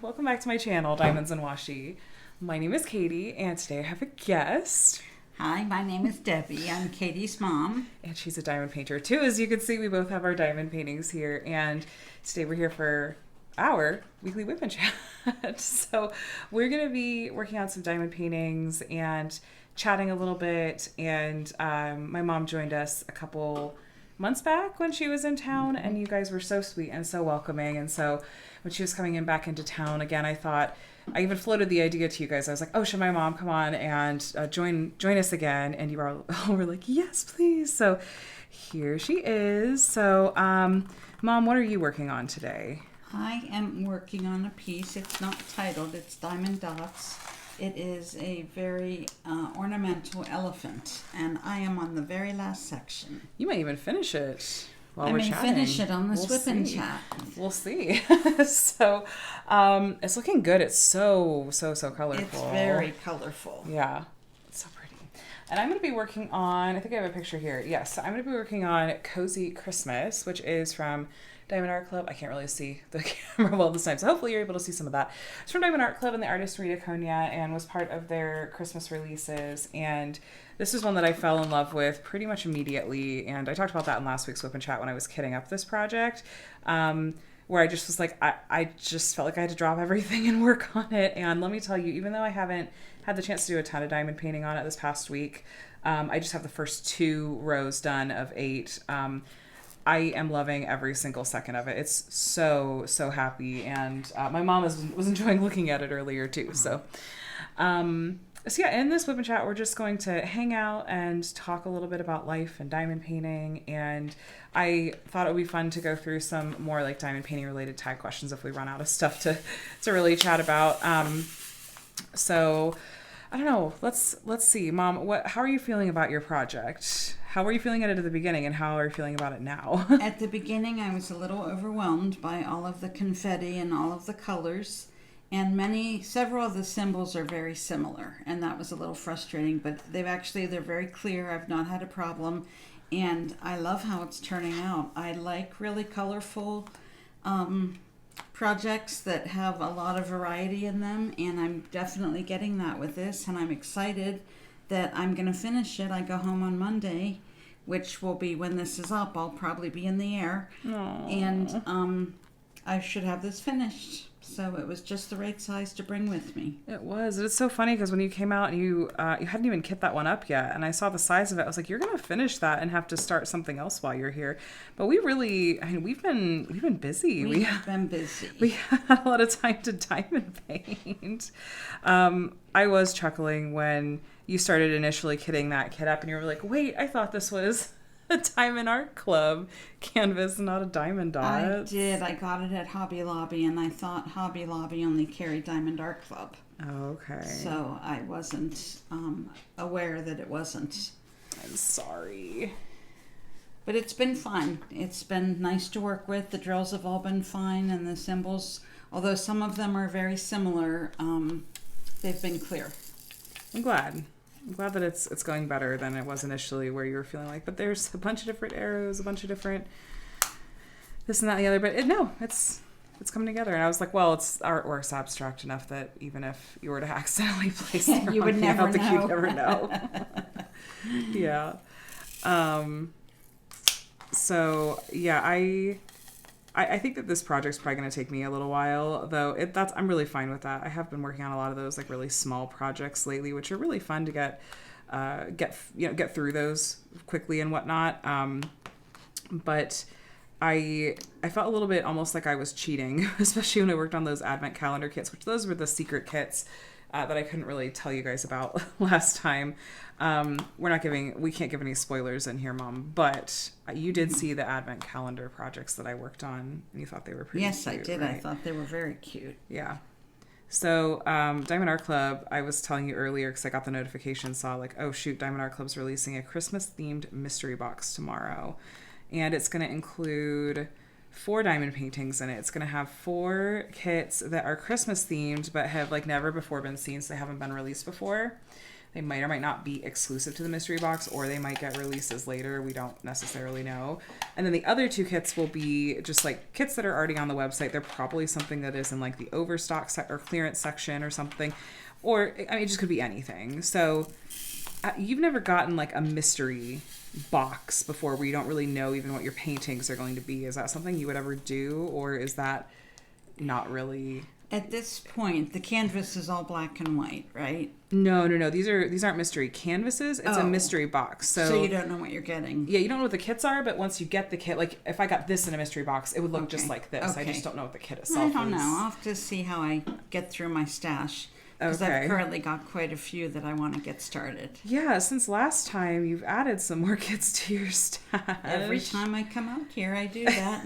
welcome back to my channel, Diamonds and Washi. My name is Katie, and today I have a guest. Hi, my name is Debbie. I'm Katie's mom. And she's a diamond painter too. As you can see, we both have our diamond paintings here, and today we're here for our weekly WIP and Chat. So we're going to be working on some diamond paintings and chatting a little bit, and my mom joined us a couple months back when she was in town, and you guys were so sweet and so welcoming. And so when she was coming back into town again, I thought, I even floated the idea to you guys. I was like, oh, should my mom come on and join us again? And you all were like, yes, please. So here she is. So Mom, what are you working on today? I am working on a piece. It's not titled, it's Diamond Dots. It is a very ornamental elephant, and I am on the very last section. You might even finish it while I we're may chatting. finish it on this WIP and Chat. We'll see. So it's looking good. It's so colorful. It's very colorful. Yeah, it's so pretty. And I'm going to be working on, I think I have a picture here. Yes, I'm going to be working on Cozy Christmas, which is from Diamond Art Club. I can't really see the camera well this time, so hopefully you're able to see some of that. It's from Diamond Art Club and the artist Rita Konya, and was part of their Christmas releases. And this is one that I fell in love with pretty much immediately. And I talked about that in last week's WIP and Chat when I was kitting up this project, where I just was like, I just felt like I had to drop everything and work on it. And let me tell you, even though I haven't had the chance to do a ton of diamond painting on it this past week, I just have the first 2 rows done of 8. I am loving every single second of it. It's so happy, and my mom was enjoying looking at it earlier too. So yeah, in this WIP and Chat, we're just going to hang out and talk a little bit about life and diamond painting. And I thought it would be fun to go through some more like diamond painting related tag questions if we run out of stuff to really chat about. So I don't know. Let's see, Mom. How are you feeling about your project? How were you feeling at the beginning, and how are you feeling about it now? At the beginning, I was a little overwhelmed by all of the confetti and all of the colors, and several of the symbols are very similar, and that was a little frustrating. But they're very clear. I've not had a problem, and I love how it's turning out. I like really colorful projects that have a lot of variety in them, and I'm definitely getting that with this, and I'm excited that I'm going to finish it. I go home on Monday, which will be when this is up. I'll probably be in the air. Aww. And I should have this finished. So it was just the right size to bring with me. It was. It's so funny because when you came out and you hadn't even kit that one up yet, and I saw the size of it, I was like, you're gonna finish that and have to start something else while you're here. But we've been busy. We've been busy. We had a lot of time to diamond paint. I was chuckling when you started initially kitting that kit up, and you were like, wait, I thought this was a Diamond Art Club canvas, not a Diamond Dot. I did. I got it at Hobby Lobby, and I thought Hobby Lobby only carried Diamond Art Club. Okay. So I wasn't aware that it wasn't. I'm sorry. But it's been fine. It's been nice to work with. The drills have all been fine, and the symbols, although some of them are very similar, they've been clear. I'm glad that it's going better than it was initially, where you were feeling like, but there's a bunch of different arrows, a bunch of different this and that and the other, but it's coming together. And I was like, well, it's artwork's abstract enough that even if you were to accidentally place it you would never know. you'd never know. Yeah. So yeah, I think that this project's probably going to take me a little while, though. I'm really fine with that. I have been working on a lot of those like really small projects lately, which are really fun to get through those quickly and whatnot. But I felt a little bit almost like I was cheating, especially when I worked on those advent calendar kits, which those were the secret kits that I couldn't really tell you guys about last time. We can't give any spoilers in here, Mom, but you did see the advent calendar projects that I worked on, and you thought they were pretty cute. Yes, I did. Right? I thought they were very cute. Yeah. So Diamond Art Club, I was telling you earlier because I got the notification, saw like, oh shoot, Diamond Art Club's releasing a Christmas-themed mystery box tomorrow. And it's going to include 4 diamond paintings in it. It's going to have 4 kits that are Christmas themed but have like never before been seen, so they haven't been released before. They might or might not be exclusive to the mystery box, or they might get releases later. We don't necessarily know. And then the other 2 kits will be just like kits that are already on the website. They're probably something that is in like the overstock or clearance section or something. Or, I mean, it just could be anything. So you've never gotten like a mystery box before where you don't really know even what your paintings are going to be. Is that something you would ever do, or is that not really? At this point, the canvas is all black and white, right? No. These aren't mystery canvases. It's a mystery box. So you don't know what you're getting. Yeah, you don't know what the kits are, but once you get the kit, like if I got this in a mystery box, it would look just like this. Okay. I just don't know what the kit itself is. I don't know. I'll have to see how I get through my stash. Because I've currently got quite a few that I want to get started. Yeah, since last time, you've added some more kits to your stash. Every time I come out here, I do that.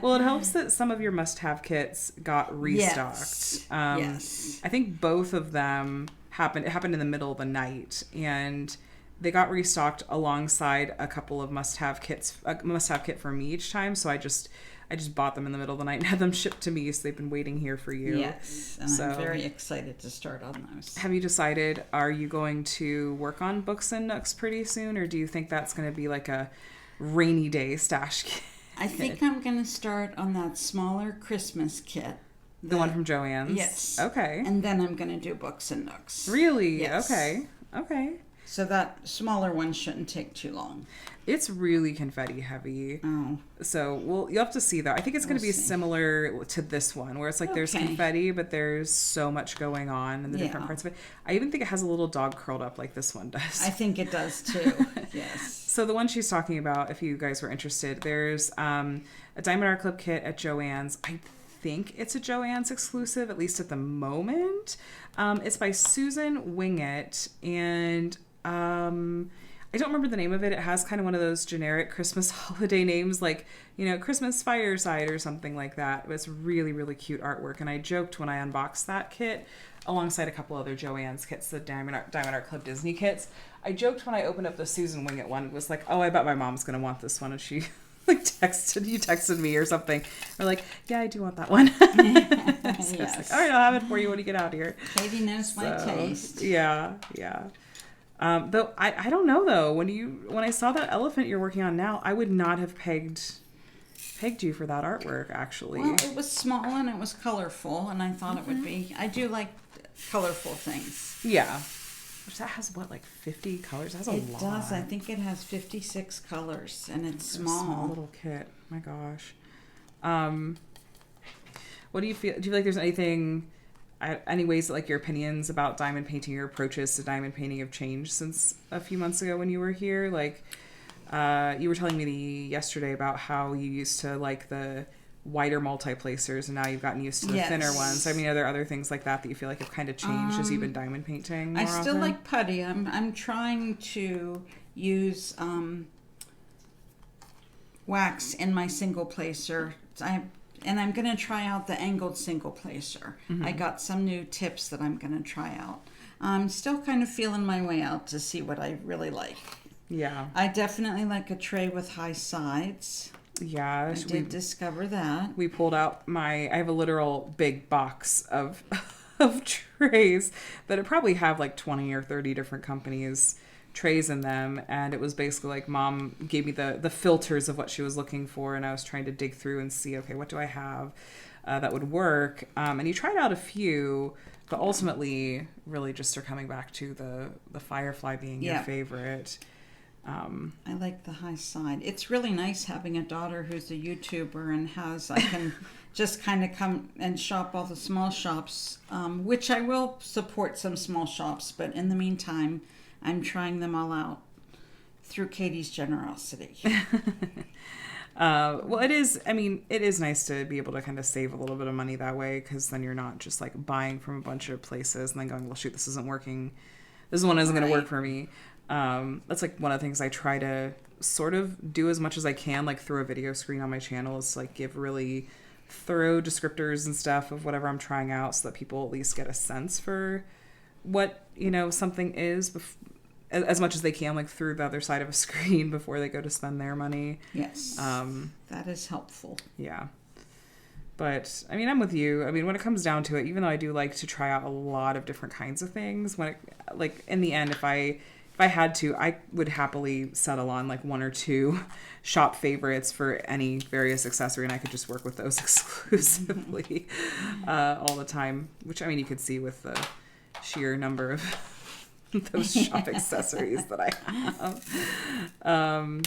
Well, it helps that some of your must-have kits got restocked. Yes. I think both of them happened. It happened in the middle of the night, and they got restocked alongside a couple of must-have kits. A must-have kit for me each time, so I just bought them in the middle of the night and had them shipped to me, so they've been waiting here for you. Yes, and I'm very excited to start on those. Have you decided, are you going to work on Books and Nooks pretty soon, or do you think that's going to be like a rainy day stash kit? I think I'm going to start on that smaller Christmas kit. The one from Joann's? Yes. Okay. And then I'm going to do Books and Nooks. Really? Yes. Okay. So that smaller one shouldn't take too long. It's really confetti heavy. Oh. So, well, you'll have to see, though. I think it's going to be similar to this one, where it's like there's confetti, but there's so much going on in the different parts of it. I even think it has a little dog curled up like this one does. I think it does, too. Yes. So the one she's talking about, if you guys were interested, there's a Diamond Art Club kit at Joann's. I think it's a Joann's exclusive, at least at the moment. It's by Susan Wingett, and I don't remember the name of it. It has kind of one of those generic Christmas holiday names, like, Christmas Fireside or something like that. It was really, really cute artwork. And I joked when I unboxed that kit, alongside a couple other Joann's kits, the Diamond Art Club Disney kits. I joked when I opened up the Susan Wingett one, it was like, oh, I bet my mom's going to want this one. And she texted me or something. Or like, yeah, I do want that one. So yes. it's like, all right, I'll have it for you when you get out of here. Katie knows my taste. Yeah. Though I don't know though. When I saw that elephant you're working on now, I would not have pegged you for that artwork actually. Well, it was small and it was colorful, and I thought it would be. I do like colorful things. Yeah. Which that has what, like 50 colors? It has a lot. It does. I think it has 56 colors, and it's small. A small little kit. My gosh. What do you feel? Do you feel like there's any ways that like your opinions about diamond painting, your approaches to diamond painting have changed since a few months ago when you were here? Like, you were telling me yesterday about how you used to like the wider multi-placers, and now you've gotten used to the thinner ones. I mean, are there other things like that you feel like have kind of changed as you've been diamond painting more I still often? like putty. I'm trying to use wax in my single placer. I'm going to try out the angled single placer. Mm-hmm. I got some new tips that I'm going to try out. I'm still kind of feeling my way out to see what I really like. Yeah. I definitely like a tray with high sides. Yeah. I did discover that. We pulled out I have a literal big box of trays that probably have like 20 or 30 different companies' trays in them, and it was basically like Mom gave me the filters of what she was looking for, and I was trying to dig through and see, okay, what do I have that would work? And you tried out a few, but ultimately really just are coming back to the Firefly being your favorite. I like the high side. It's really nice having a daughter who's a YouTuber and I can just kind of come and shop all the small shops, which I will support some small shops, but in the meantime, I'm trying them all out through Katie's generosity. Well, it is nice to be able to kind of save a little bit of money that way, because then you're not just like buying from a bunch of places and then going, well, shoot, this isn't working. This one isn't going to work for me. That's like one of the things I try to sort of do as much as I can, like through a video screen on my channel, is to like give really thorough descriptors and stuff of whatever I'm trying out, so that people at least get a sense for what, something is as much as they can, like through the other side of a screen before they go to spend their money. Yes. That is helpful. Yeah. But I mean, I'm with you. I mean, when it comes down to it, even though I do like to try out a lot of different kinds of things, when it, like in the end, if I had to, I would happily settle on like one or two shop favorites for any various accessory, and I could just work with those exclusively all the time. Which I mean, you could see with the sheer number of those shop accessories that I have.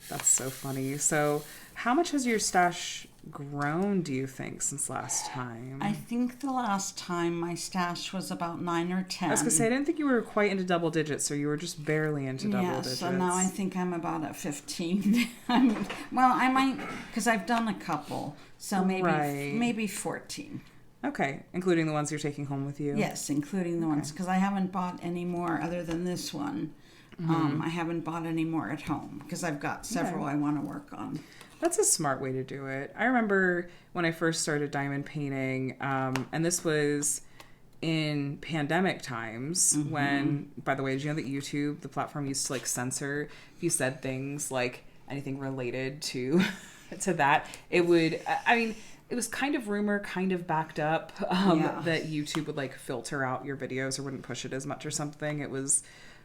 That's so funny. So, how much has your stash grown, do you think, since last time? I think the last time my stash was about 9 or 10. I was going to say, I didn't think you were quite into double digits, or you were just barely into double digits. So now I think I'm about at 15. Well, I might, because I've done a couple, so maybe 14. Okay, including the ones you're taking home with you? Yes, including the ones, because I haven't bought any more other than this one. I haven't bought any more at home, because I've got several I want to work on. That's a smart way to do it. I remember when I first started diamond painting, and this was in pandemic times when, by the way, did you know that YouTube, the platform, used to like censor if you said things like anything related to that? It would, I mean, it was kind of rumor, kind of backed up that YouTube would like filter out your videos or wouldn't push it as much or something. It was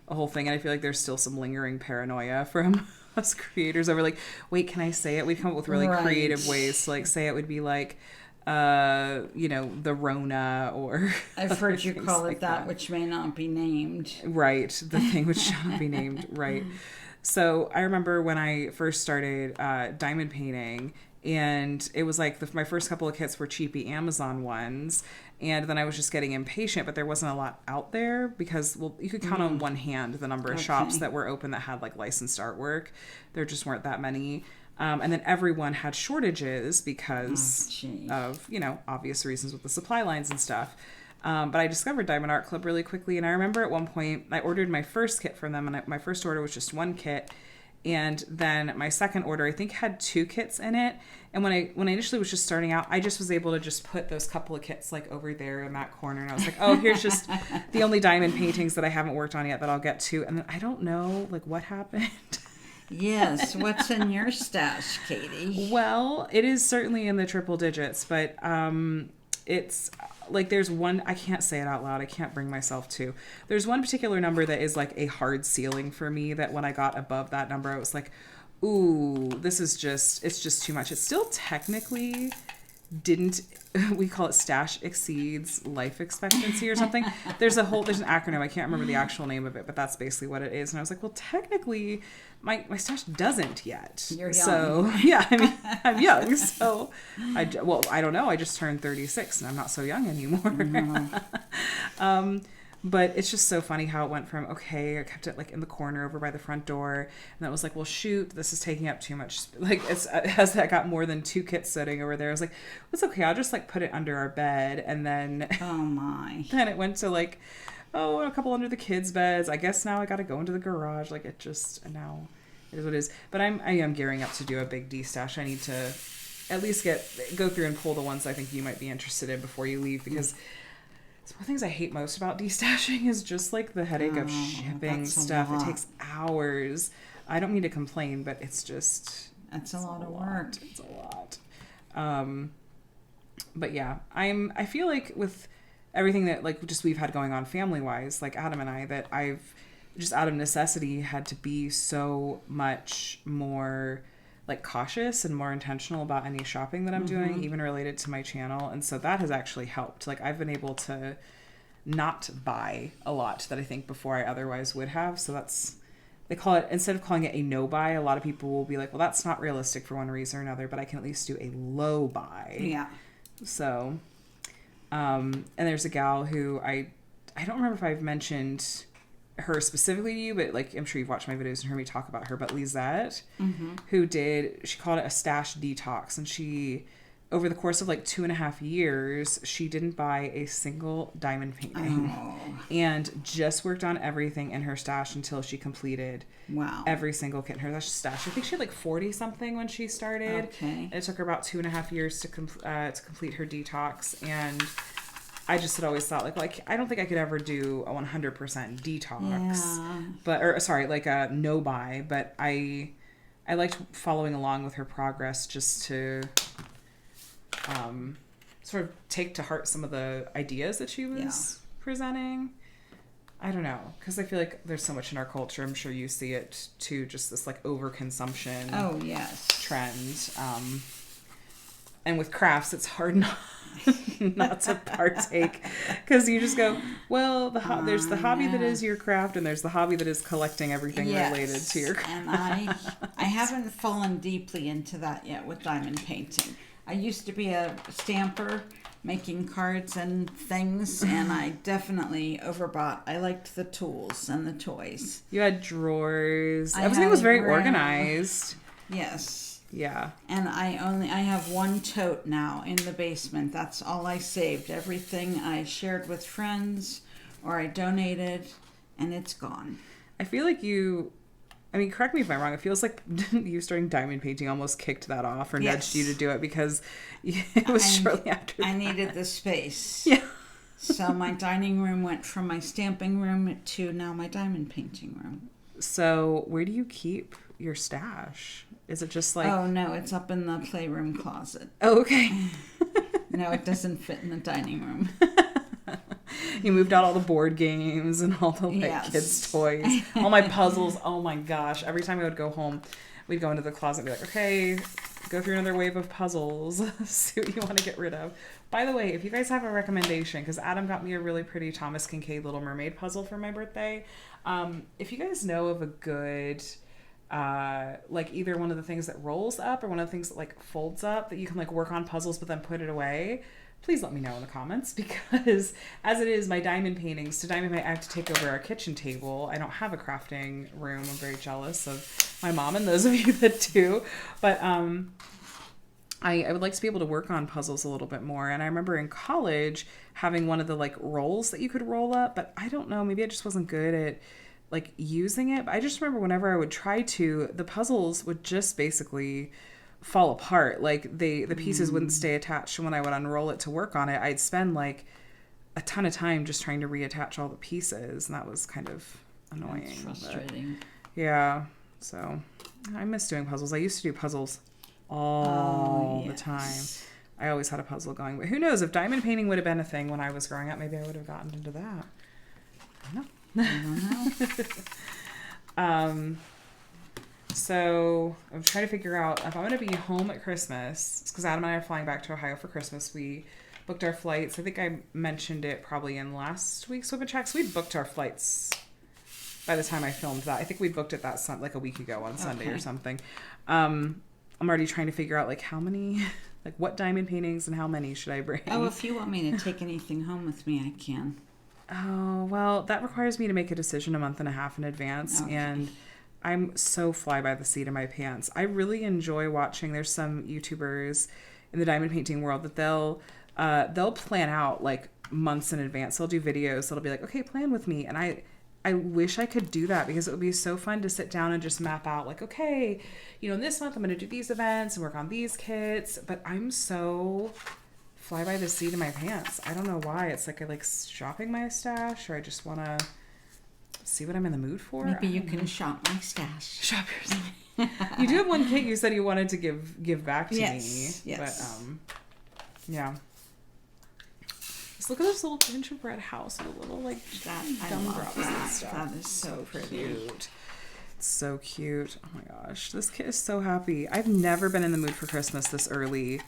a whole thing, and I feel like there's still some lingering paranoia from us creators over like, wait, can I say it? We've come up with really creative ways to like say it. Would be like, the Rona, or I've heard you call it that, which may not be named. Right, the thing which should not be named. Right. So I remember when I first started diamond painting, and it was like my first couple of kits were cheapy Amazon ones, and then I was just getting impatient, but there wasn't a lot out there because, well, you could count on one hand the number of shops that were open that had like licensed artwork. There just weren't that many. And then everyone had shortages because of, obvious reasons with the supply lines and stuff. But I discovered Diamond Art Club really quickly, and I remember at one point I ordered my first kit from them, and my first order was just one kit. And then my second order, I think, had 2 kits in it. And when I initially was just starting out, I just was able to just put those couple of kits like over there in that corner. And I was like, oh, here's just the only diamond paintings that I haven't worked on yet that I'll get to. And then I don't know, like, what happened. Yes. What's in your stash, Katie? Well, it is certainly in the triple digits, but it's like there's one, I can't say it out loud, I can't bring myself to. There's one particular number that is like a hard ceiling for me, that when I got above that number, I was like, ooh, it's just too much. It still technically didn't, we call it stash exceeds life expectancy or something. There's an acronym, I can't remember the actual name of it, but that's basically what it is. And I was like, well, technically my stash doesn't yet. You're young. So yeah, I mean, I'm young. So I don't know. I just turned 36 and I'm not so young anymore. No. But it's just so funny how it went from, okay, I kept it like in the corner over by the front door, and that was like, well, shoot, this is taking up too much. Like, as I got more than 2 kits sitting over there, I was like, it's okay, I'll just like put it under our bed. And then, oh my, then it went to like, oh, a couple under the kids' beds. I guess now I got to go into the garage. Like, now it is what it is. But I am gearing up to do a big de-stash. I need to at least go through and pull the ones I think you might be interested in before you leave, because one of the things I hate most about destashing is just like the headache of shipping stuff. It takes hours. I don't mean to complain, but it's just... That's a lot of work. It's a lot. But yeah, I feel like with everything that like just we've had going on family-wise, like Adam and I, that I've just out of necessity had to be so much more like cautious and more intentional about any shopping that I'm doing, even related to my channel. And so that has actually helped. Like, I've been able to not buy a lot that I think before I otherwise would have. So they call it, instead of calling it a no buy, a lot of people will be like, well, that's not realistic for one reason or another, but I can at least do a low buy. Yeah. So, and there's a gal who I don't remember if I've mentioned her specifically to you, but like I'm sure you've watched my videos and heard me talk about her, but Lisette, she called it a stash detox, and she, over the course of like 2.5 years, she didn't buy a single diamond painting and just worked on everything in her stash until she completed every single kit in her stash. I think she had like 40 something when she started. And it took her about 2.5 years to complete her detox. And I just had always thought like I don't think I could ever do a 100% detox, like a no buy, but I liked following along with her progress just to sort of take to heart some of the ideas that she was presenting. I don't know, because I feel like there's so much in our culture. I'm sure you see it too, just this like overconsumption. Oh yes. Trend. And with crafts, it's hard not to partake, because you just go, well, there's the hobby that is your craft, and there's the hobby that is collecting everything related to your craft. And I haven't fallen deeply into that yet with diamond painting. I used to be a stamper, making cards and things, and I definitely overbought. I liked the tools and the toys. You had drawers. Everything was very organized. Yes. Yeah. And I have one tote now in the basement. That's all I saved. Everything I shared with friends or I donated, and it's gone. I feel like correct me if I'm wrong, it feels like you starting diamond painting almost kicked that off or nudged you to do it, because it was shortly after I needed the space. Yeah. So my dining room went from my stamping room to now my diamond painting room. So where do you keep your stash? Is it just like... Oh, no, it's up in the playroom closet. Oh, okay. No, it doesn't fit in the dining room. You moved out all the board games and all the kids' toys, all my puzzles. Oh my gosh! Every time I would go home, we'd go into the closet and be like, "Okay, go through another wave of puzzles. See what you want to get rid of." By the way, if you guys have a recommendation, because Adam got me a really pretty Thomas Kincaid Little Mermaid puzzle for my birthday. If you guys know of a good, like either one of the things that rolls up or one of the things that like folds up that you can like work on puzzles but then put it away, please let me know in the comments, because as it is, my diamond paintings, I have to take over our kitchen table. I don't have a crafting room. I'm very jealous of my mom and those of you that do. But I would like to be able to work on puzzles a little bit more. And I remember in college having one of the like rolls that you could roll up, but I don't know, maybe I just wasn't good at like using it. But I just remember whenever I would try to, the puzzles would just basically fall apart. Like the pieces wouldn't stay attached. And when I would unroll it to work on it, I'd spend like a ton of time just trying to reattach all the pieces, and that was kind of annoying. That's frustrating. But, yeah. So I miss doing puzzles. I used to do puzzles all the time. I always had a puzzle going. But who knows, if diamond painting would have been a thing when I was growing up, maybe I would have gotten into that. I don't know. So I'm trying to figure out if I'm going to be home at Christmas, because Adam and I are flying back to Ohio for Christmas. We booked our flights. I think I mentioned it probably in last week's WIP and Chat. So we booked our flights by the time I filmed that. I think we booked it like a week ago on Sunday or something. I'm already trying to figure out like how many, like what diamond paintings and how many should I bring. Oh, if you want me to take anything home with me, I can. Oh, well, that requires me to make a decision a month and a half in advance. Okay. And I'm so fly by the seat of my pants. I really enjoy watching. There's some YouTubers in the diamond painting world that they'll plan out like months in advance. They'll do videos that'll be like, okay, plan with me. And I wish I could do that, because it would be so fun to sit down and just map out like, okay, this month I'm going to do these events and work on these kits. But I'm so fly by the seat of my pants. I don't know why. It's like I like shopping my stash, or I just want to see what I'm in the mood for. Maybe you can shop my stash. Shop yours. You do have one kit you said you wanted to give back to me. Yes. But yeah. Just look at this little gingerbread house with a little like gumdrops and stuff. That is so pretty. Cute. It's so cute. Oh my gosh. This kid is so happy. I've never been in the mood for Christmas this early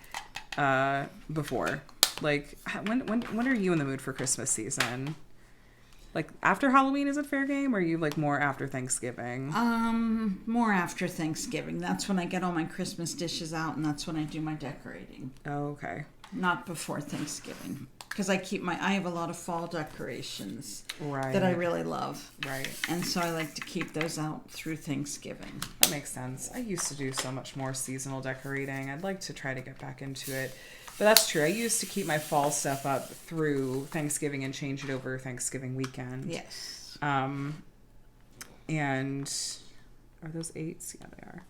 before. Like when are you in the mood for Christmas season? Like after Halloween is a fair game, or are you like more after Thanksgiving? More after Thanksgiving. That's when I get all my Christmas dishes out, and that's when I do my decorating. Oh, okay. Not before Thanksgiving, because I have a lot of fall decorations that I really love. Right. And so I like to keep those out through Thanksgiving. That makes sense. I used to do so much more seasonal decorating. I'd like to try to get back into it. But that's true. I used to keep my fall stuff up through Thanksgiving and change it over Thanksgiving weekend. Yes. And are those 8s? Yeah, they are.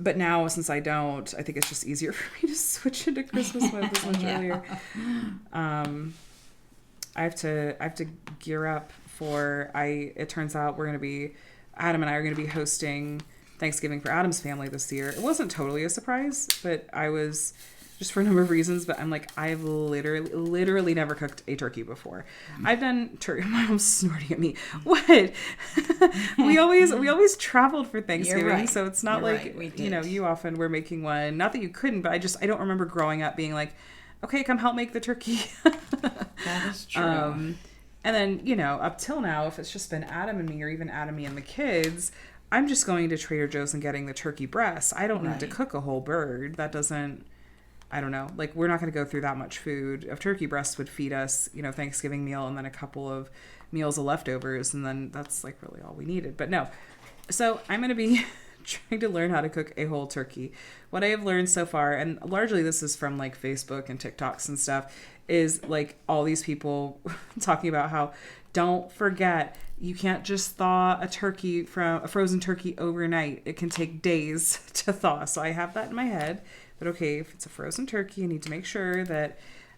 But now, since I don't, I think it's just easier for me to switch into Christmas mode this much earlier. I have to gear up for. It turns out Adam and I are going to be hosting Thanksgiving for Adam's family this year. It wasn't totally a surprise, but I was just for a number of reasons, but I'm like, I've literally never cooked a turkey before. I've done turkey. My mom's snorting at me. What? we always traveled for Thanksgiving, right. so it's not You're like, right. We did. you know, you often were making one. Not that you couldn't, but I don't remember growing up being like, okay, come help make the turkey. That is true. And then, you know, up till now, if it's just been Adam and me, or even Adam, me, and the kids, I'm just going to Trader Joe's and getting the turkey breast. I don't need to cook a whole bird. That doesn't, I don't know. Like, we're not going to go through that much food. A turkey breast would feed us, you know, Thanksgiving meal and then a couple of meals of leftovers. And then that's like really all we needed. But no. So I'm going to be trying to learn how to cook a whole turkey. What I have learned so far, and largely this is from like Facebook and TikToks and stuff, is like all these people talking about how don't forget, you can't just thaw a frozen turkey overnight. It can take days to thaw. So I have that in my head. But okay, if it's a frozen turkey, I need to make sure that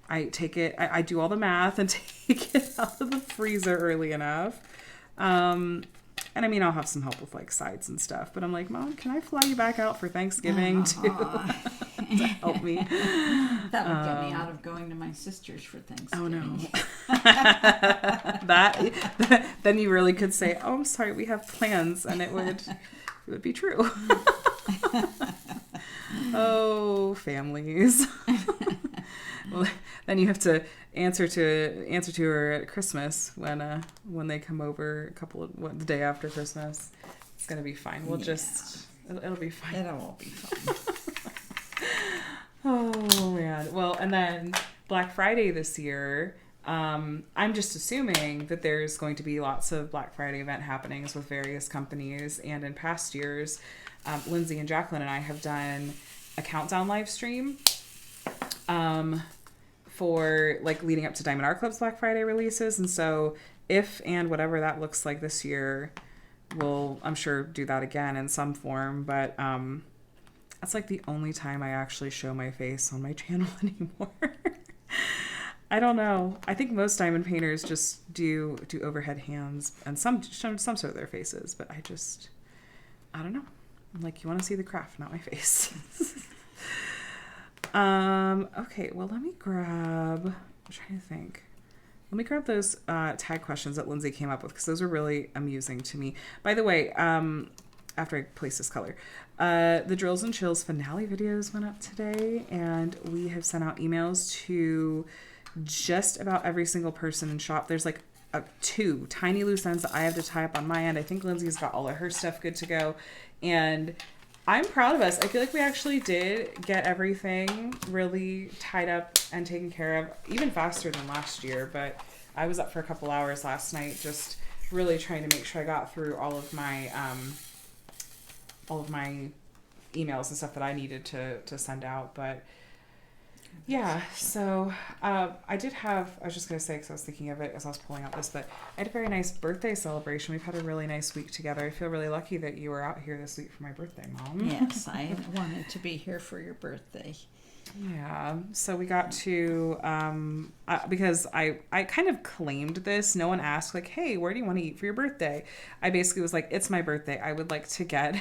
I take it, I do all the math and take it out of the freezer early enough. And I mean, I'll have some help with like sides and stuff, but I'm like, Mom, can I fly you back out for Thanksgiving to help me? That would get me out of going to my sister's for Thanksgiving. Oh no. Then you really could say, oh, I'm sorry, we have plans, and it would be true. Oh, families. Well, then you have to answer to her at Christmas when they come over the day after Christmas. It's gonna be fine. It'll be fine. It'll all be fine. Oh man. Well, and then Black Friday this year. I'm just assuming that there's going to be lots of Black Friday event happenings with various companies, and in past years, Lindsay and Jacqueline and I have done a countdown live stream for like leading up to Diamond Art Club's Black Friday releases. And so if and whatever that looks like this year, we'll, I'm sure, do that again in some form. But that's like the only time I actually show my face on my channel anymore. I don't know. I think most diamond painters just do overhead hands and some sort of their faces, but I don't know. I'm like, you want to see the craft, not my face. Okay, well, I'm trying to think. Let me grab those tag questions that Lindsay came up with, because those are really amusing to me. By the way, after I place this color, the Drills and Chills finale videos went up today, and we have sent out emails to just about every single person in shop. There's like 2 tiny loose ends that I have to tie up on my end. I think Lindsay's got all of her stuff good to go, and I'm proud of us. I feel like we actually did get everything really tied up and taken care of, even faster than last year. But I was up for a couple hours last night, just really trying to make sure I got through all of my emails and stuff that I needed to send out. But yeah, so I was just going to say, because I was thinking of it as I was pulling out this, but I had a very nice birthday celebration. We've had a really nice week together. I feel really lucky that you were out here this week for my birthday, Mom. Yes, I wanted to be here for your birthday. Yeah, so we got to, because I kind of claimed this. No one asked, like, hey, where do you want to eat for your birthday? I basically was like, it's my birthday. I would like to get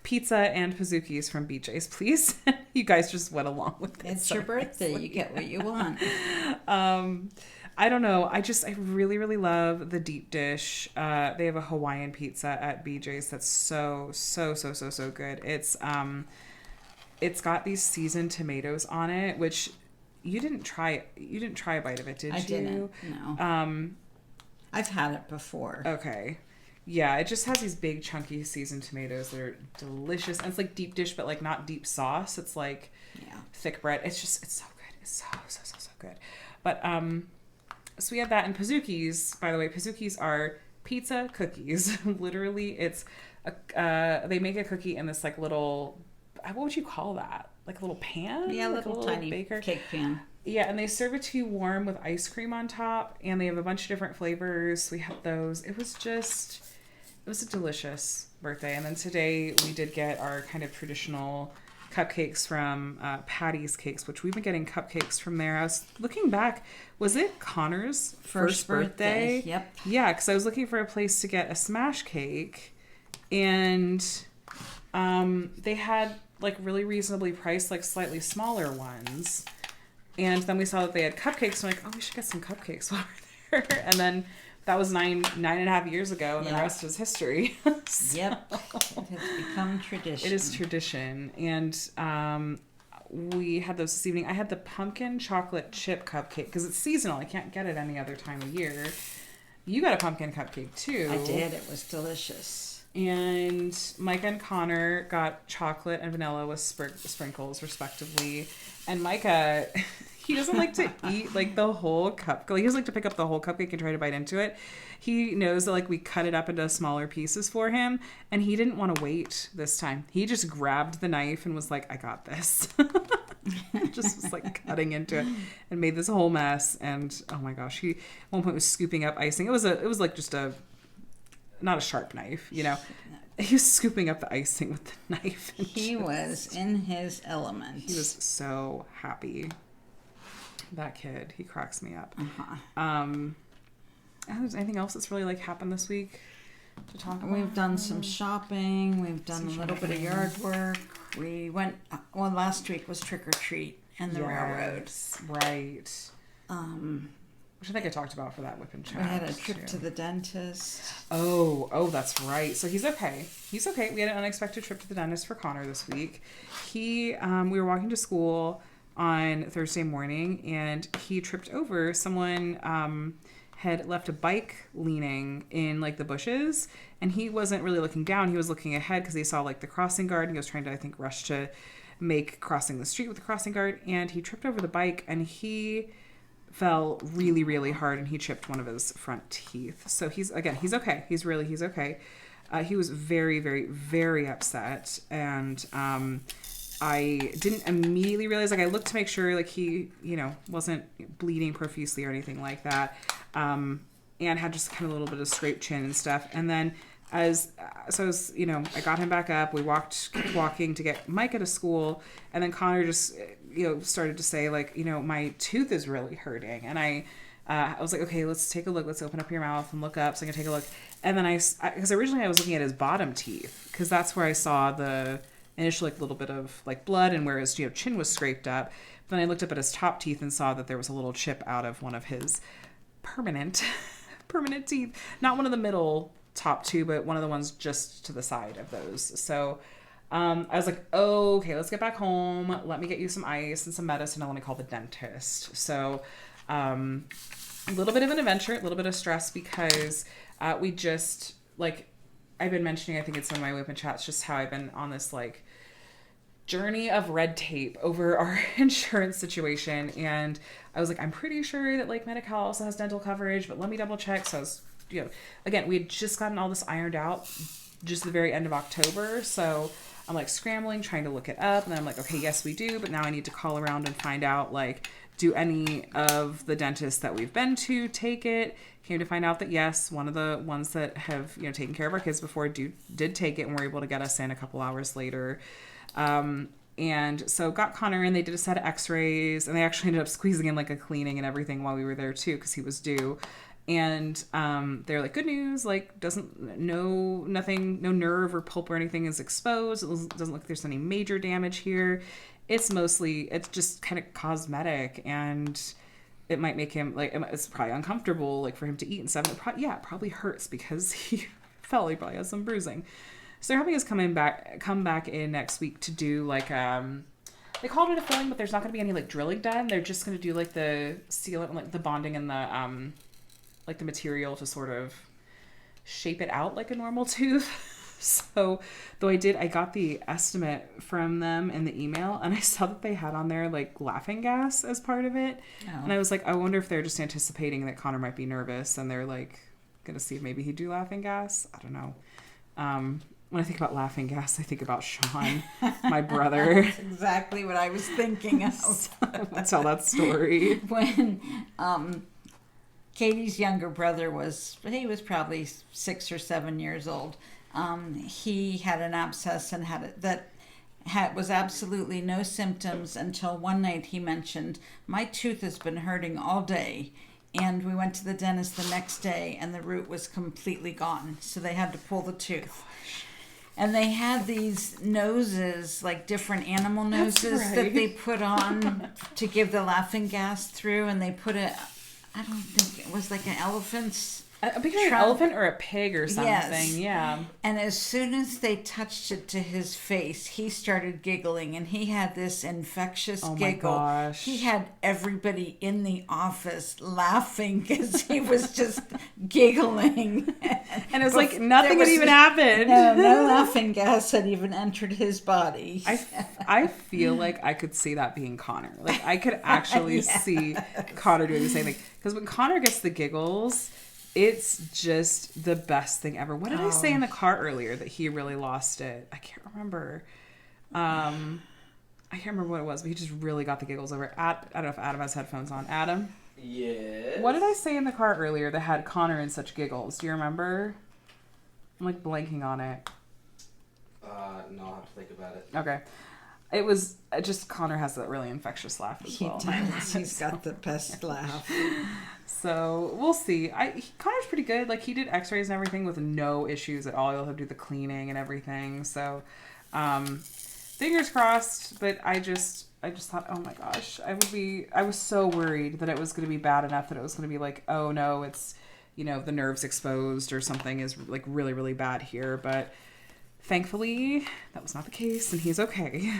pizza and Pizookies from BJ's, please. You guys just went along with it. It's your birthday. You get what you want. I don't know. I really, really love the deep dish. They have a Hawaiian pizza at BJ's that's so good. It's got these seasoned tomatoes on it, which you didn't try a bite of it, did you? I didn't, no. I've had it before. Okay. Yeah, it just has these big chunky seasoned tomatoes that are delicious. And it's like deep dish, but like not deep sauce. It's like thick bread. It's so good. It's so good. But so we had that, and Pizookies, by the way. Pizookies are pizza cookies. Literally, it's they make a cookie in this like little, what would you call that? Like a little pan? Yeah, like little tiny baker cake pan. Yeah, and they serve it to you warm with ice cream on top, and they have a bunch of different flavors. We had those. It was a delicious birthday. And then today we did get our kind of traditional cupcakes from Patty's Cakes, which we've been getting cupcakes from there. I was looking back, was it Connor's first birthday? Yep. Yeah, because I was looking for a place to get a smash cake, and they had like really reasonably priced, like slightly smaller ones. And then we saw that they had cupcakes. And we're like, oh, we should get some cupcakes while we're there. And then that was nine and a half years ago, and the rest is history. So, yep. It has become tradition. It is tradition. And we had those this evening. I had the pumpkin chocolate chip cupcake because it's seasonal. I can't get it any other time of year. You got a pumpkin cupcake too. I did. It was delicious. And Micah and Connor got chocolate and vanilla with sprinkles, respectively. And Micah, he doesn't like to eat like the whole cup. He doesn't like to pick up the whole cupcake and try to bite into it. He knows that like we cut it up into smaller pieces for him, and he didn't want to wait this time. He just grabbed the knife and was like, "I got this." Just was like cutting into it and made this whole mess. And oh my gosh, he at one point was scooping up icing. It was like just not a sharp knife, you know. He was scooping up the icing with the knife. He was in his element. He was so happy. That kid, he cracks me up. Anything else that's really like happened this week to talk about? We've done some shopping. We've done a little bit of yard work. We went, last week was trick or treat and the railroad. Right. Which I think I talked about for that WIP and Chat. We had a trip to the dentist. Oh, that's right. So he's okay. He's okay. We had an unexpected trip to the dentist for Connor this week. We were walking to school on Thursday morning, and he tripped over. Someone had left a bike leaning in like the bushes, and he wasn't really looking down. He was looking ahead because he saw like the crossing guard, and he was trying to, I think, rush to make crossing the street with the crossing guard, and he tripped over the bike, and he fell really, really hard, and he chipped one of his front teeth. So he's okay. He's okay. He was very, very, very upset, and I didn't immediately realize, like, I looked to make sure, like, he, wasn't bleeding profusely or anything like that, and had just kind of a little bit of scraped chin and stuff. And then I got him back up. We kept walking to get Micah to school, and then Connor just, started to say, like, my tooth is really hurting. And I was like, okay, let's take a look. Let's open up your mouth and look up so I can take a look. And then because originally I was looking at his bottom teeth, because that's where I saw the initial, like, little bit of, like, blood and where his, chin was scraped up. Then I looked up at his top teeth and saw that there was a little chip out of one of his permanent teeth. Not one of the middle top two, but one of the ones just to the side of those. So I was like, oh, okay, let's get back home. Let me get you some ice and some medicine. I want to call the dentist. So a little bit of an adventure, a little bit of stress, because we just, like, I've been mentioning, I think it's in my WIP and Chats, just how I've been on this, like, journey of red tape over our insurance situation. And I was like, I'm pretty sure that, like, Medi-Cal also has dental coverage, but let me double check. So I was, again, we had just gotten all this ironed out just the very end of October. So I'm, like, scrambling, trying to look it up. And then I'm like, okay, yes, we do. But now I need to call around and find out, like, do any of the dentists that we've been to take it? Came to find out that yes, one of the ones that have, taken care of our kids before did take it and were able to get us in a couple hours later. And so got Connor in, they did a set of x-rays, and they actually ended up squeezing in, like, a cleaning and everything while we were there too, because he was due. And they're like, good news, like, no nerve or pulp or anything is exposed. It doesn't look like there's any major damage here. It's just kind of cosmetic, and it might make him, like, it's probably uncomfortable, like, for him to eat and stuff. It probably hurts because he probably has some bruising. So they're having us come back in next week to do, like, they called it a filling, but there's not going to be any, like, drilling done. They're just going to do, like, the sealant, like, the bonding and the, like, the material to sort of shape it out like a normal tooth. So, though I got the estimate from them in the email, and I saw that they had on there, like, laughing gas as part of it. Oh. And I was like, I wonder if they're just anticipating that Connor might be nervous, and they're, like, going to see if maybe he'd do laughing gas. I don't know. When I think about laughing gas, I think about Sean, my brother. That's exactly what I was thinking of. So, tell that story. When Katie's younger brother was probably 6 or 7 years old. He had an abscess and was absolutely no symptoms until one night he mentioned, my tooth has been hurting all day. And we went to the dentist the next day, and the root was completely gone. So they had to pull the tooth. And they had these noses, like different animal noses right. that they put on to give the laughing gas through. And they put I don't think it was like an elephant's. I'm picturing an elephant or a pig or something. Yes. Yeah. And as soon as they touched it to his face, he started giggling, and he had this infectious giggle. My gosh. He had everybody in the office laughing because he was just giggling. And it's like nothing had even happened. No laughing gas had even entered his body. I feel like I could see that being Connor. Like I could actually see Connor doing the same thing. Because when Connor gets the giggles, it's just the best thing ever. What did I say in the car earlier that he really lost it? I can't remember. I can't remember what it was, but he just really got the giggles over it. I don't know if Adam has headphones on. Adam? Yes. What did I say in the car earlier that had Connor in such giggles? Do you remember? I'm like blanking on it. No, I'll have to think about it. Okay. It was just Connor has that really infectious laugh as well. He does. He's got the best laugh. So we'll see. Connor's pretty good. Like he did X-rays and everything with no issues at all. You'll have to do the cleaning and everything. So, fingers crossed. But I just thought, oh my gosh, I was so worried that it was going to be bad enough that it was going to be like, oh no, it's, the nerves exposed or something is like really, really bad here. But thankfully that was not the case and he's okay.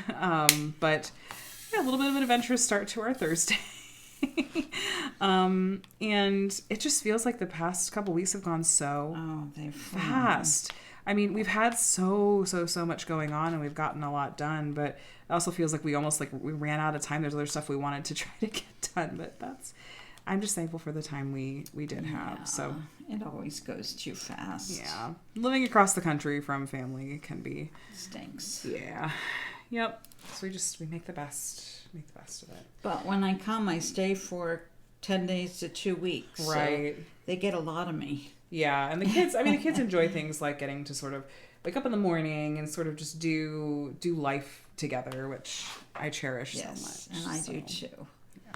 But yeah, a little bit of an adventurous start to our Thursday. And it just feels like the past couple weeks have gone so fast. I mean, we've had so much going on and we've gotten a lot done, but it also feels like we ran out of time. There's other stuff we wanted to try to get done, but I'm just thankful for the time we did have. Yeah, so it always goes too fast. Yeah. Living across the country from family can be stinks. Yeah. Yep. So we make the best of it. But when I come, I stay for 10 days to 2 weeks. Right. So they get a lot of me. Yeah. And the kids enjoy things like getting to sort of wake up in the morning and sort of just do life together, which I cherish so much. And I do too. Yeah.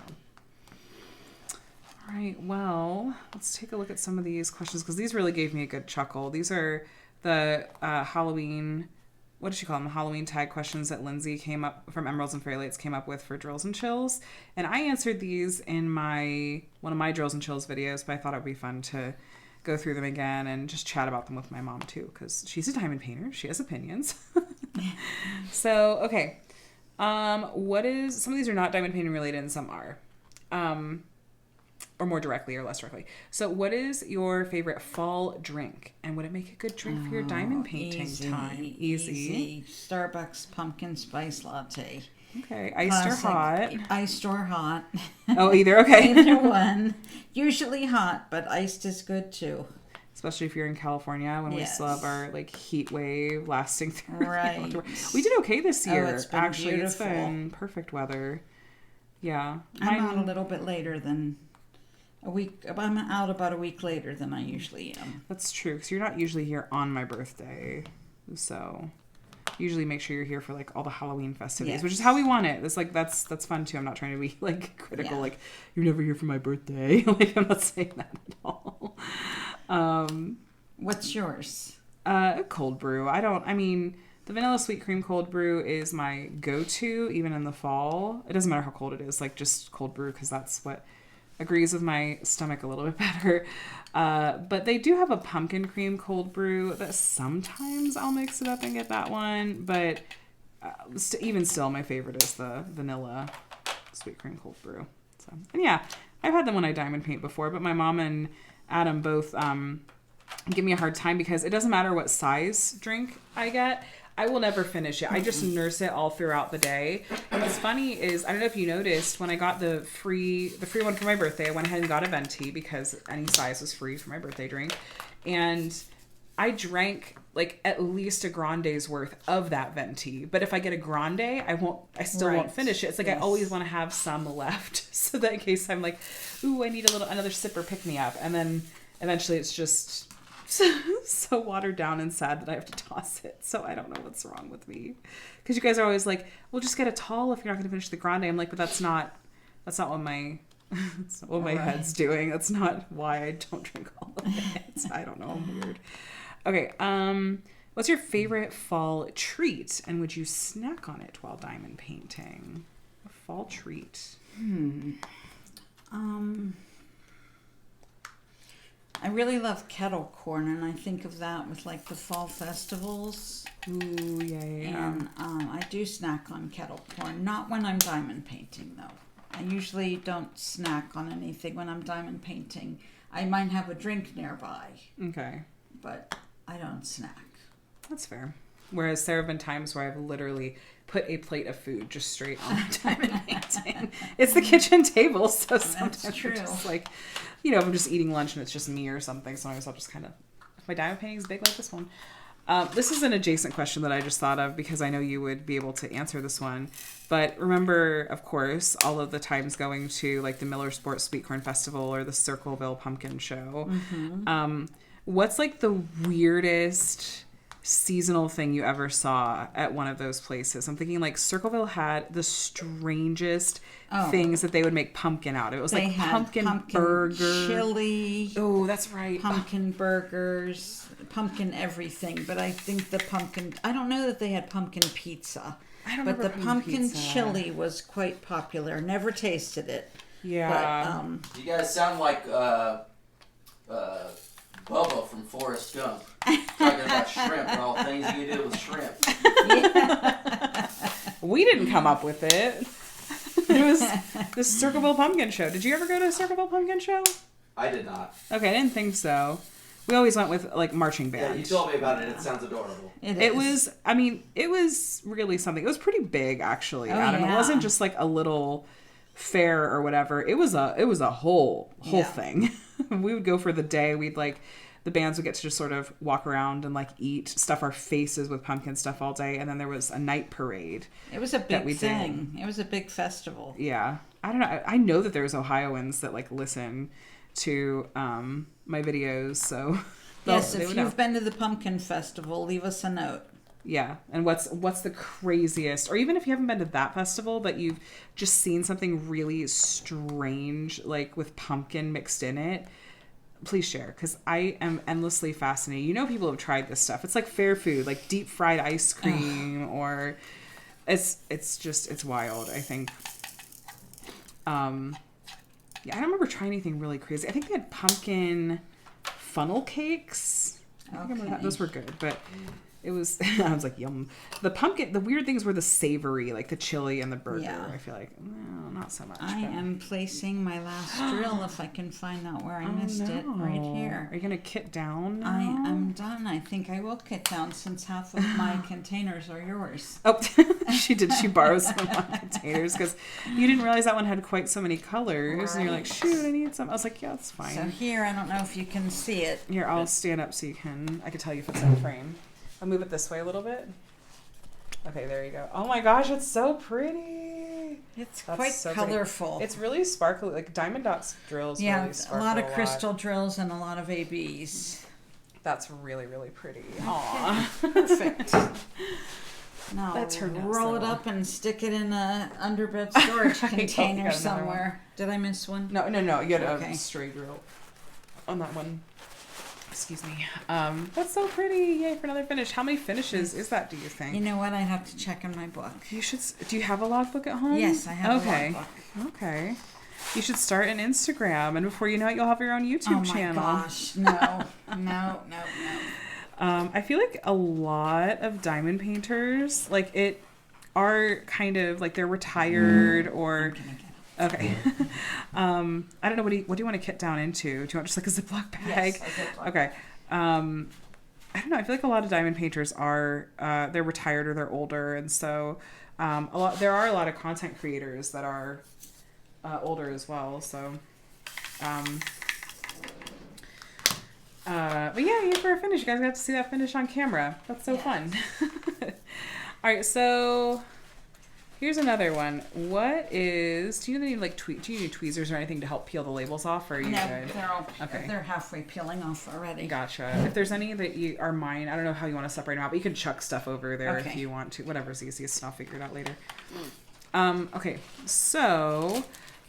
All right. Well, let's take a look at some of these questions because these really gave me a good chuckle. These are the Halloween, what did she call them? Halloween tag questions that Lindsay came up from Emeralds and Fairy Lights came up with for Drills and Chills. And I answered these in one of my Drills and Chills videos, but I thought it would be fun to go through them again and just chat about them with my mom too, because she's a diamond painter. She has opinions. So, okay. Some of these are not diamond painting related and some are. Or more directly or less directly. So what is your favorite fall drink? And would it make a good drink for your diamond painting time? Easy. Starbucks pumpkin spice latte. Okay. Iced or hot? Iced or hot. Oh, either. Okay. Either one. Usually hot, but iced is good too. Especially if you're in California when we still have our heat wave lasting through. Right. We did okay this year. It's been beautiful. It's been perfect weather. Yeah. I'm out a little bit later than a week. I'm out about a week later than I usually am. That's true, because you're not usually here on my birthday. So usually make sure you're here for all the Halloween festivities, which is how we want it. It's that's fun too. I'm not trying to be critical. Yeah. You're never here for my birthday. I'm not saying that at all. What's yours? Cold brew. The vanilla sweet cream cold brew is my go-to even in the fall. It doesn't matter how cold it is, just cold brew, because that's what agrees with my stomach a little bit better. But they do have a pumpkin cream cold brew that sometimes I'll mix it up and get that one. But even still, my favorite is the vanilla sweet cream cold brew. So, and yeah, I've had them when I diamond paint before, but my mom and Adam both give me a hard time because it doesn't matter what size drink I get. I will never finish it. I just nurse it all throughout the day. And what's funny is, I don't know if you noticed, when I got the free one for my birthday, I went ahead and got a venti because any size was free for my birthday drink. And I drank at least a grande's worth of that venti. But if I get a grande, I still won't finish it. It's I always want to have some left so that in case I'm ooh, I need another sip or pick me up. And then eventually it's just so watered down and sad that I have to toss it. So I don't know what's wrong with me, because you guys are always well, just get a tall if you're not going to finish the grande. I'm but that's not what my head's doing. That's not why I don't drink all of it. I don't know. I'm weird. Okay. What's your favorite fall treat, and would you snack on it while diamond painting? A fall treat. I really love kettle corn, and I think of that with like the fall festivals. Ooh, yeah. And I do snack on kettle corn. Not when I'm diamond painting, though. I usually don't snack on anything when I'm diamond painting. I might have a drink nearby, Okay. but I don't snack. That's fair. Whereas there have been times where I've literally put a plate of food just straight on the diamond painting. It's the kitchen table, so sometimes I'm just like, if I'm just eating lunch and it's just me or something, sometimes I'll just kind of, if my diamond painting is big like this one. This is an adjacent question that I just thought of because I know you would be able to answer this one. But remember, of course, all of the times going to like the Miller Sports Sweet Corn Festival or the Circleville Pumpkin Show. Mm-hmm. What's like the weirdest seasonal thing you ever saw at one of those places? I'm thinking like Circleville had the strangest things that they would make pumpkin out of. It was like pumpkin burger, chili. Oh, that's right. Pumpkin burgers, pumpkin everything. But I think I don't know that they had pumpkin pizza. I don't But the pumpkin pizza. chili was quite popular. Never tasted it. Yeah. But, You guys sound like Bubba from Forrest Gump. Talking about shrimp and all things you can do with shrimp. We didn't come up with it. It was the Circleville Pumpkin Show. Did you ever go to a Circleville Pumpkin Show? I did not. Okay, I didn't think so. We always went with like marching band. Yeah, you told me about it. It sounds adorable. It was really something. It was pretty big, actually, Adam. Yeah. It wasn't just like a little fair or whatever. It was a whole thing. We would go for the day. The bands would get to just sort of walk around and like eat, stuff our faces with pumpkin stuff all day, and then there was a night parade. It was a big thing. It was a big festival. Yeah, I don't know. I know that there's Ohioans that like listen to my videos, so yes, if you've been to the pumpkin festival, leave us a note. Yeah, and what's the craziest, or even if you haven't been to that festival, but you've just seen something really strange, like with pumpkin mixed in it, please share, because I am endlessly fascinated. People have tried this stuff. It's like fair food, like deep fried ice cream, or it's wild, I think. Yeah, I don't remember trying anything really crazy. I think they had pumpkin funnel cakes. I remember that. Those were good, but it was, I was like, yum. The weird things were the savory, like the chili and the burger. Yeah. I feel like, no, not so much. I am placing my last drill if I can find out where I missed it. Right here. Are you going to kit down now? I am done. I think I will kit down since half of my containers are yours. Oh, she did. She borrowed some of my containers because you didn't realize that one had quite so many colors. Right. And you're like, shoot, I need some. I was like, yeah, that's fine. So here, I don't know if you can see it. Here, I'll stand up so I can tell you if it's in frame. I'll move it this way a little bit. Okay, there you go. Oh my gosh, it's so pretty. It's quite colorful. It's really sparkly, like Diamond Dots drills. Yeah, really sparkle a lot of crystal drills and a lot of ABs. That's really, really pretty. Okay. Aww. Perfect. Now That's her roll it up and stick it in a underbed storage container somewhere. Did I miss one? No. You had a stray drill on that one. Excuse me. That's so pretty. Yay for another finish. How many finishes is that, do you think? You know what? I have to check in my book. You should. Do you have a logbook at home? Yes, I have a logbook. Okay. You should start an Instagram, and before you know it, you'll have your own YouTube channel. Oh my gosh. No. I feel like a lot of diamond painters, are kind of like they're retired or. Okay. I don't know. What do you want to kit down into? Do you want just like a Ziploc bag? Yes, a Ziploc. Okay. I don't know. I feel like a lot of diamond painters are they're retired or they're older, and so there are a lot of content creators that are older as well. So, but yeah, for a finish, you guys got to see that finish on camera. That's so fun. All right, so. Here's another one. Do you need tweezers or anything to help peel the labels off, or are you good? They're halfway peeling off already. Gotcha. If there's any that are mine, I don't know how you want to separate them out, but you can chuck stuff over there if you want to. Whatever's easiest, and I'll figure it out later. Okay, so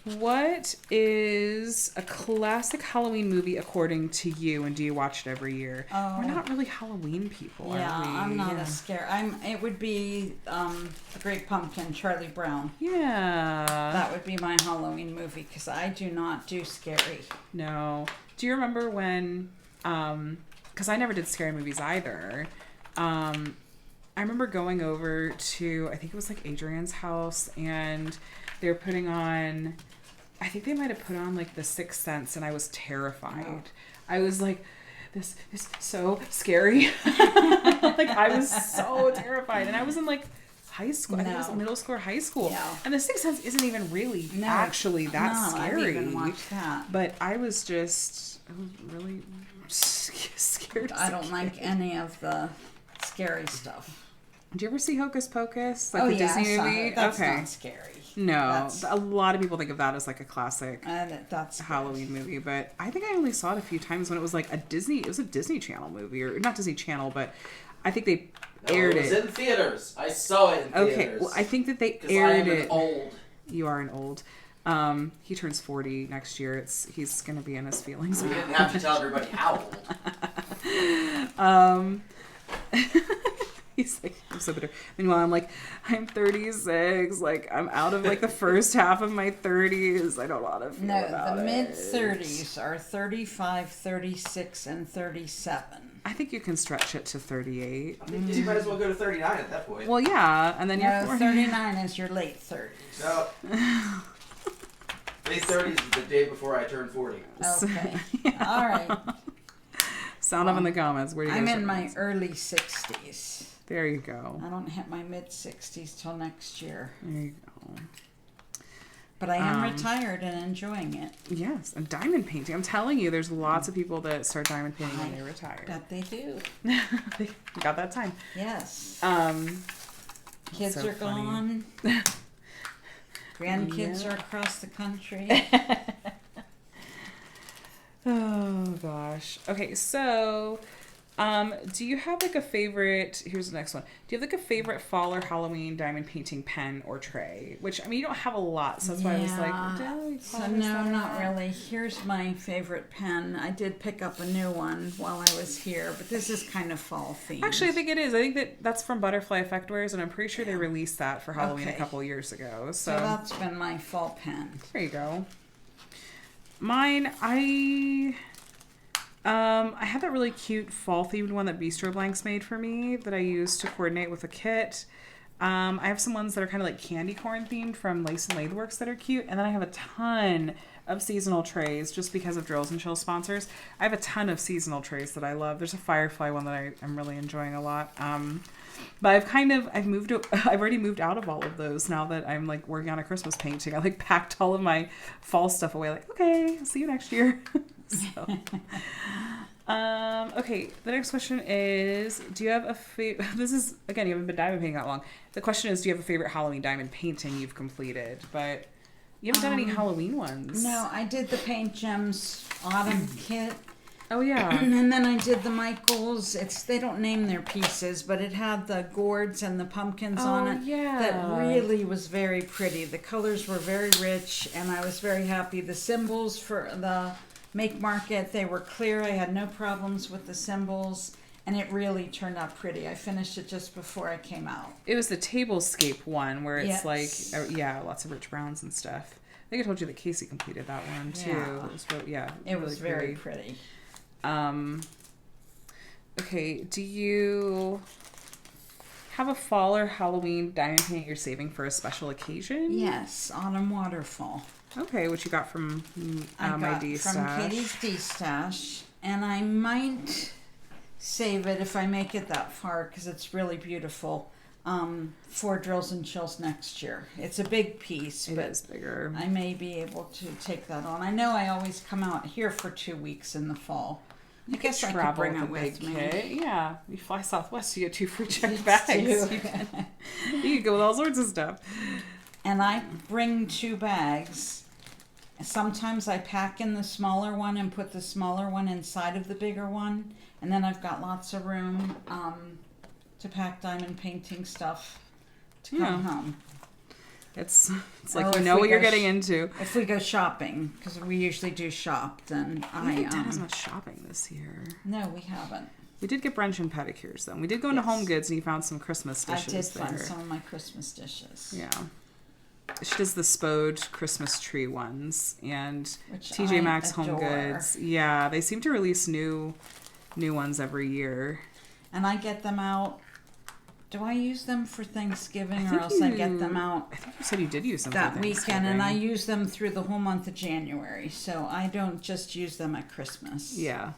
What is a classic Halloween movie according to you, and do you watch it every year? Oh. We're not really Halloween people, are Yeah, we? I'm not a scare. It would be The Great Pumpkin, Charlie Brown. Yeah. That would be my Halloween movie because I do not do scary. No. Do you remember when? Because I never did scary movies either. I remember going over to, I think it was like Adrian's house, and they were putting on, I think they might have put on like The Sixth Sense, and I was terrified. Oh. I was like, this is so scary. Like, I was so terrified. And I was in like high school. I think it was middle school or high school. Yeah. And The Sixth Sense isn't even really actually that scary. I've even watched that. But I was really scared. I don't like any of the scary stuff. Did you ever see Hocus Pocus? Like the I Disney saw movie? it. That's okay. not scary. No. A lot of people think of that as like a classic That's Halloween movie, but I think I only saw it a few times when it was like it was a Disney Channel movie, or not Disney Channel, but I think they aired it. It was in theaters. I saw it in theaters. Okay, well, I think that they aired it. Old. You are an old. He turns 40 next year. He's gonna be in his feelings. We didn't have to tell everybody how old. He's like, I'm so bitter. Meanwhile, I'm like, I'm 36. Like, I'm out of like the first half of my 30s. I don't know how to feel about the it. mid-30s are 35, 36, and 37. I think you can stretch it to 38. I think you might as well go to 39 at that point. Well, yeah, and then you're 40. 39 is your late 30s. No. Late 30s is the day before I turn 40. Okay. All right. Sound up in the comments. Where do you I'm guys in my reference? early 60s. There you go. I don't hit my mid-60s till next year. There you go. But I am retired and enjoying it. Yes, and diamond painting. I'm telling you, there's lots of people that start diamond painting when they retire. Bet they do. They got that time. Yes. Kids so are funny. gone. Grandkids are across the country. Oh gosh. Okay, so do you have like a favorite, here's the next one. Do you have like a favorite fall or Halloween diamond painting pen or tray? Which, I mean, you don't have a lot, so that's why I was like, So no, not really. Here's my favorite pen. I did pick up a new one while I was here, but this is kind of fall themed. Actually, I think it is. I think that's from Butterfly Effect Wares, and I'm pretty sure they released that for Halloween a couple years ago. So that's been my fall pen. There you go. Mine, I have that really cute fall themed one that Bistro Blanks made for me that I used to coordinate with a kit. I have some ones that are kind of like candy corn themed from Lace and Latheworks that are cute, and then I have a ton of seasonal trays just because of Drills and Chill sponsors. I have a ton of seasonal trays that I love. There's a Firefly one that I'm really enjoying a lot. But I've already moved out of all of those now that I'm like working on a Christmas painting. I like packed all of my fall stuff away. Like, okay, I'll see you next year. So, okay, the next question is, do you have a favorite, this is, again, you haven't been diamond painting that long. The question is, do you have a favorite Halloween diamond painting you've completed? But you haven't done any Halloween ones. No, I did the Paint Gems Autumn kit. Oh, yeah. And then I did the Michaels. They don't name their pieces, but it had the gourds and the pumpkins on it. Yeah. That really was very pretty. The colors were very rich, and I was very happy. The symbols for the Make Market, they were clear. I had no problems with the symbols, and it really turned out pretty. I finished it just before I came out. It was the Tablescape one where it's Yes. like, lots of rich browns and stuff. I think I told you that Casey completed that one too. Yeah. It was, It was very pretty. Okay, do you have a fall or Halloween diamond paint you're saving for a special occasion? Yes, Autumn Waterfall. Okay, what you got from my D stash? From Katie's D stash, and I might save it if I make it that far because it's really beautiful for Drills and Chills next year. It's a big piece, It but is bigger. I may be able to take that on. I know I always come out here for 2 weeks in the fall. I guess I could bring it with me. Kit. Yeah, you fly Southwest, you get 2 free checked You bags. do. You can go with all sorts of stuff. And I bring 2 bags. Sometimes I pack in the smaller one and put the smaller one inside of the bigger one. And then I've got lots of room to pack diamond painting stuff to come home. It's Or like you if know we what you're go getting into. If we go shopping, because we usually do shop, then We haven't done as much shopping this year. No, we haven't. We did get brunch and pedicures, though. We did go into Yes. Home Goods, and you found some Christmas dishes I did there. find some of my Christmas dishes. Yeah. She does the Spode Christmas tree ones, and Which TJ I Maxx Home adore. Goods. Yeah, they seem to release new ones every year. And I get them out. Do I use them for Thanksgiving, or think else I get them out I think you said you did use them for that weekend, and I Thanksgiving. use them through the whole month of January. So I don't just use them at Christmas. Yeah,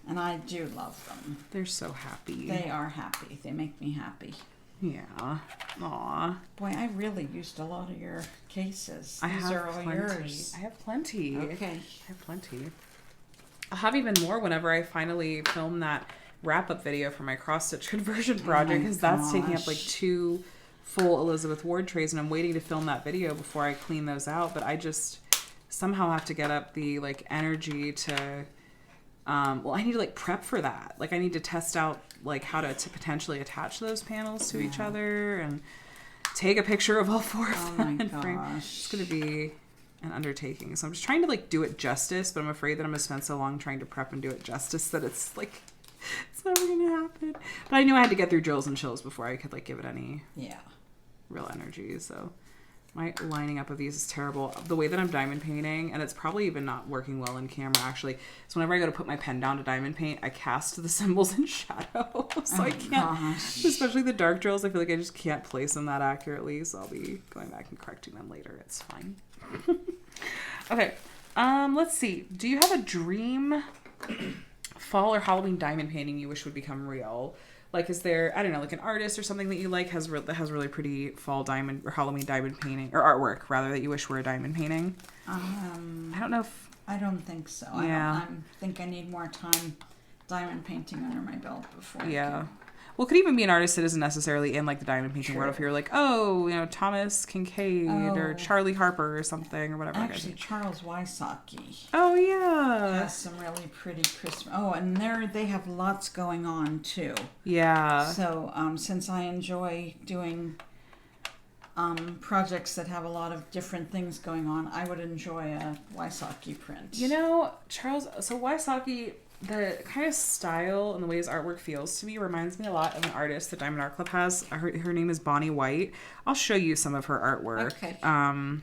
And I do love them. they're so happy. They are happy. They make me happy. Yeah. Aw. Boy, I really used a lot of your cases. I These have are all plenty. yours. I have plenty. Okay. I have plenty. I'll have even more whenever I finally film that wrap-up video for my cross-stitch conversion project, because that's taking up like gosh. 2 full Elizabeth Ward trays, and I'm waiting to film that video before I clean those out. But I just somehow have to get up the like energy to well, I need to like prep for that. Like I need to test out like how to potentially attach those panels to each other and take a picture of all 4 of Oh them my and frame. gosh. It's gonna be an undertaking. So I'm just trying to like do it justice, but I'm afraid that I'm gonna spend so long trying to prep and do it justice that it's like it's never gonna happen. But I knew I had to get through drills and chills before I could like give it any Yeah. real energy. So my lining up of these is terrible. The way that I'm diamond painting, and it's probably even not working well in camera actually, so whenever I go to put my pen down to diamond paint, I cast the symbols in shadow. So I can't, Gosh. especially the dark drills, I feel like I just can't place them that accurately. So I'll be going back and correcting them later. It's fine. Okay. Let's see. Do you have a dream fall or Halloween diamond painting you wish would become real? Like, is there, I don't know, like an artist or something that you like that has really pretty fall diamond or Halloween diamond painting, or artwork rather, that you wish were a diamond painting? I don't know if, I don't think so. Yeah. I think I need more time diamond painting under my belt before. I yeah. can- Well, it could even be an artist that isn't necessarily in like the diamond painting world. True. If you're like, oh, you know, Thomas Kincaid or Oh. Charlie Harper or something or whatever. Actually, Charles Wysocki Oh yeah. has some really pretty Christmas. Oh, and they have lots going on too. Yeah. So since I enjoy doing projects that have a lot of different things going on, I would enjoy a Wysocki print. You know, so Wysocki, the kind of style and the way his artwork feels to me reminds me a lot of an artist that Diamond Art Club has. Her name is Bonnie White. I'll show you some of her artwork. Okay.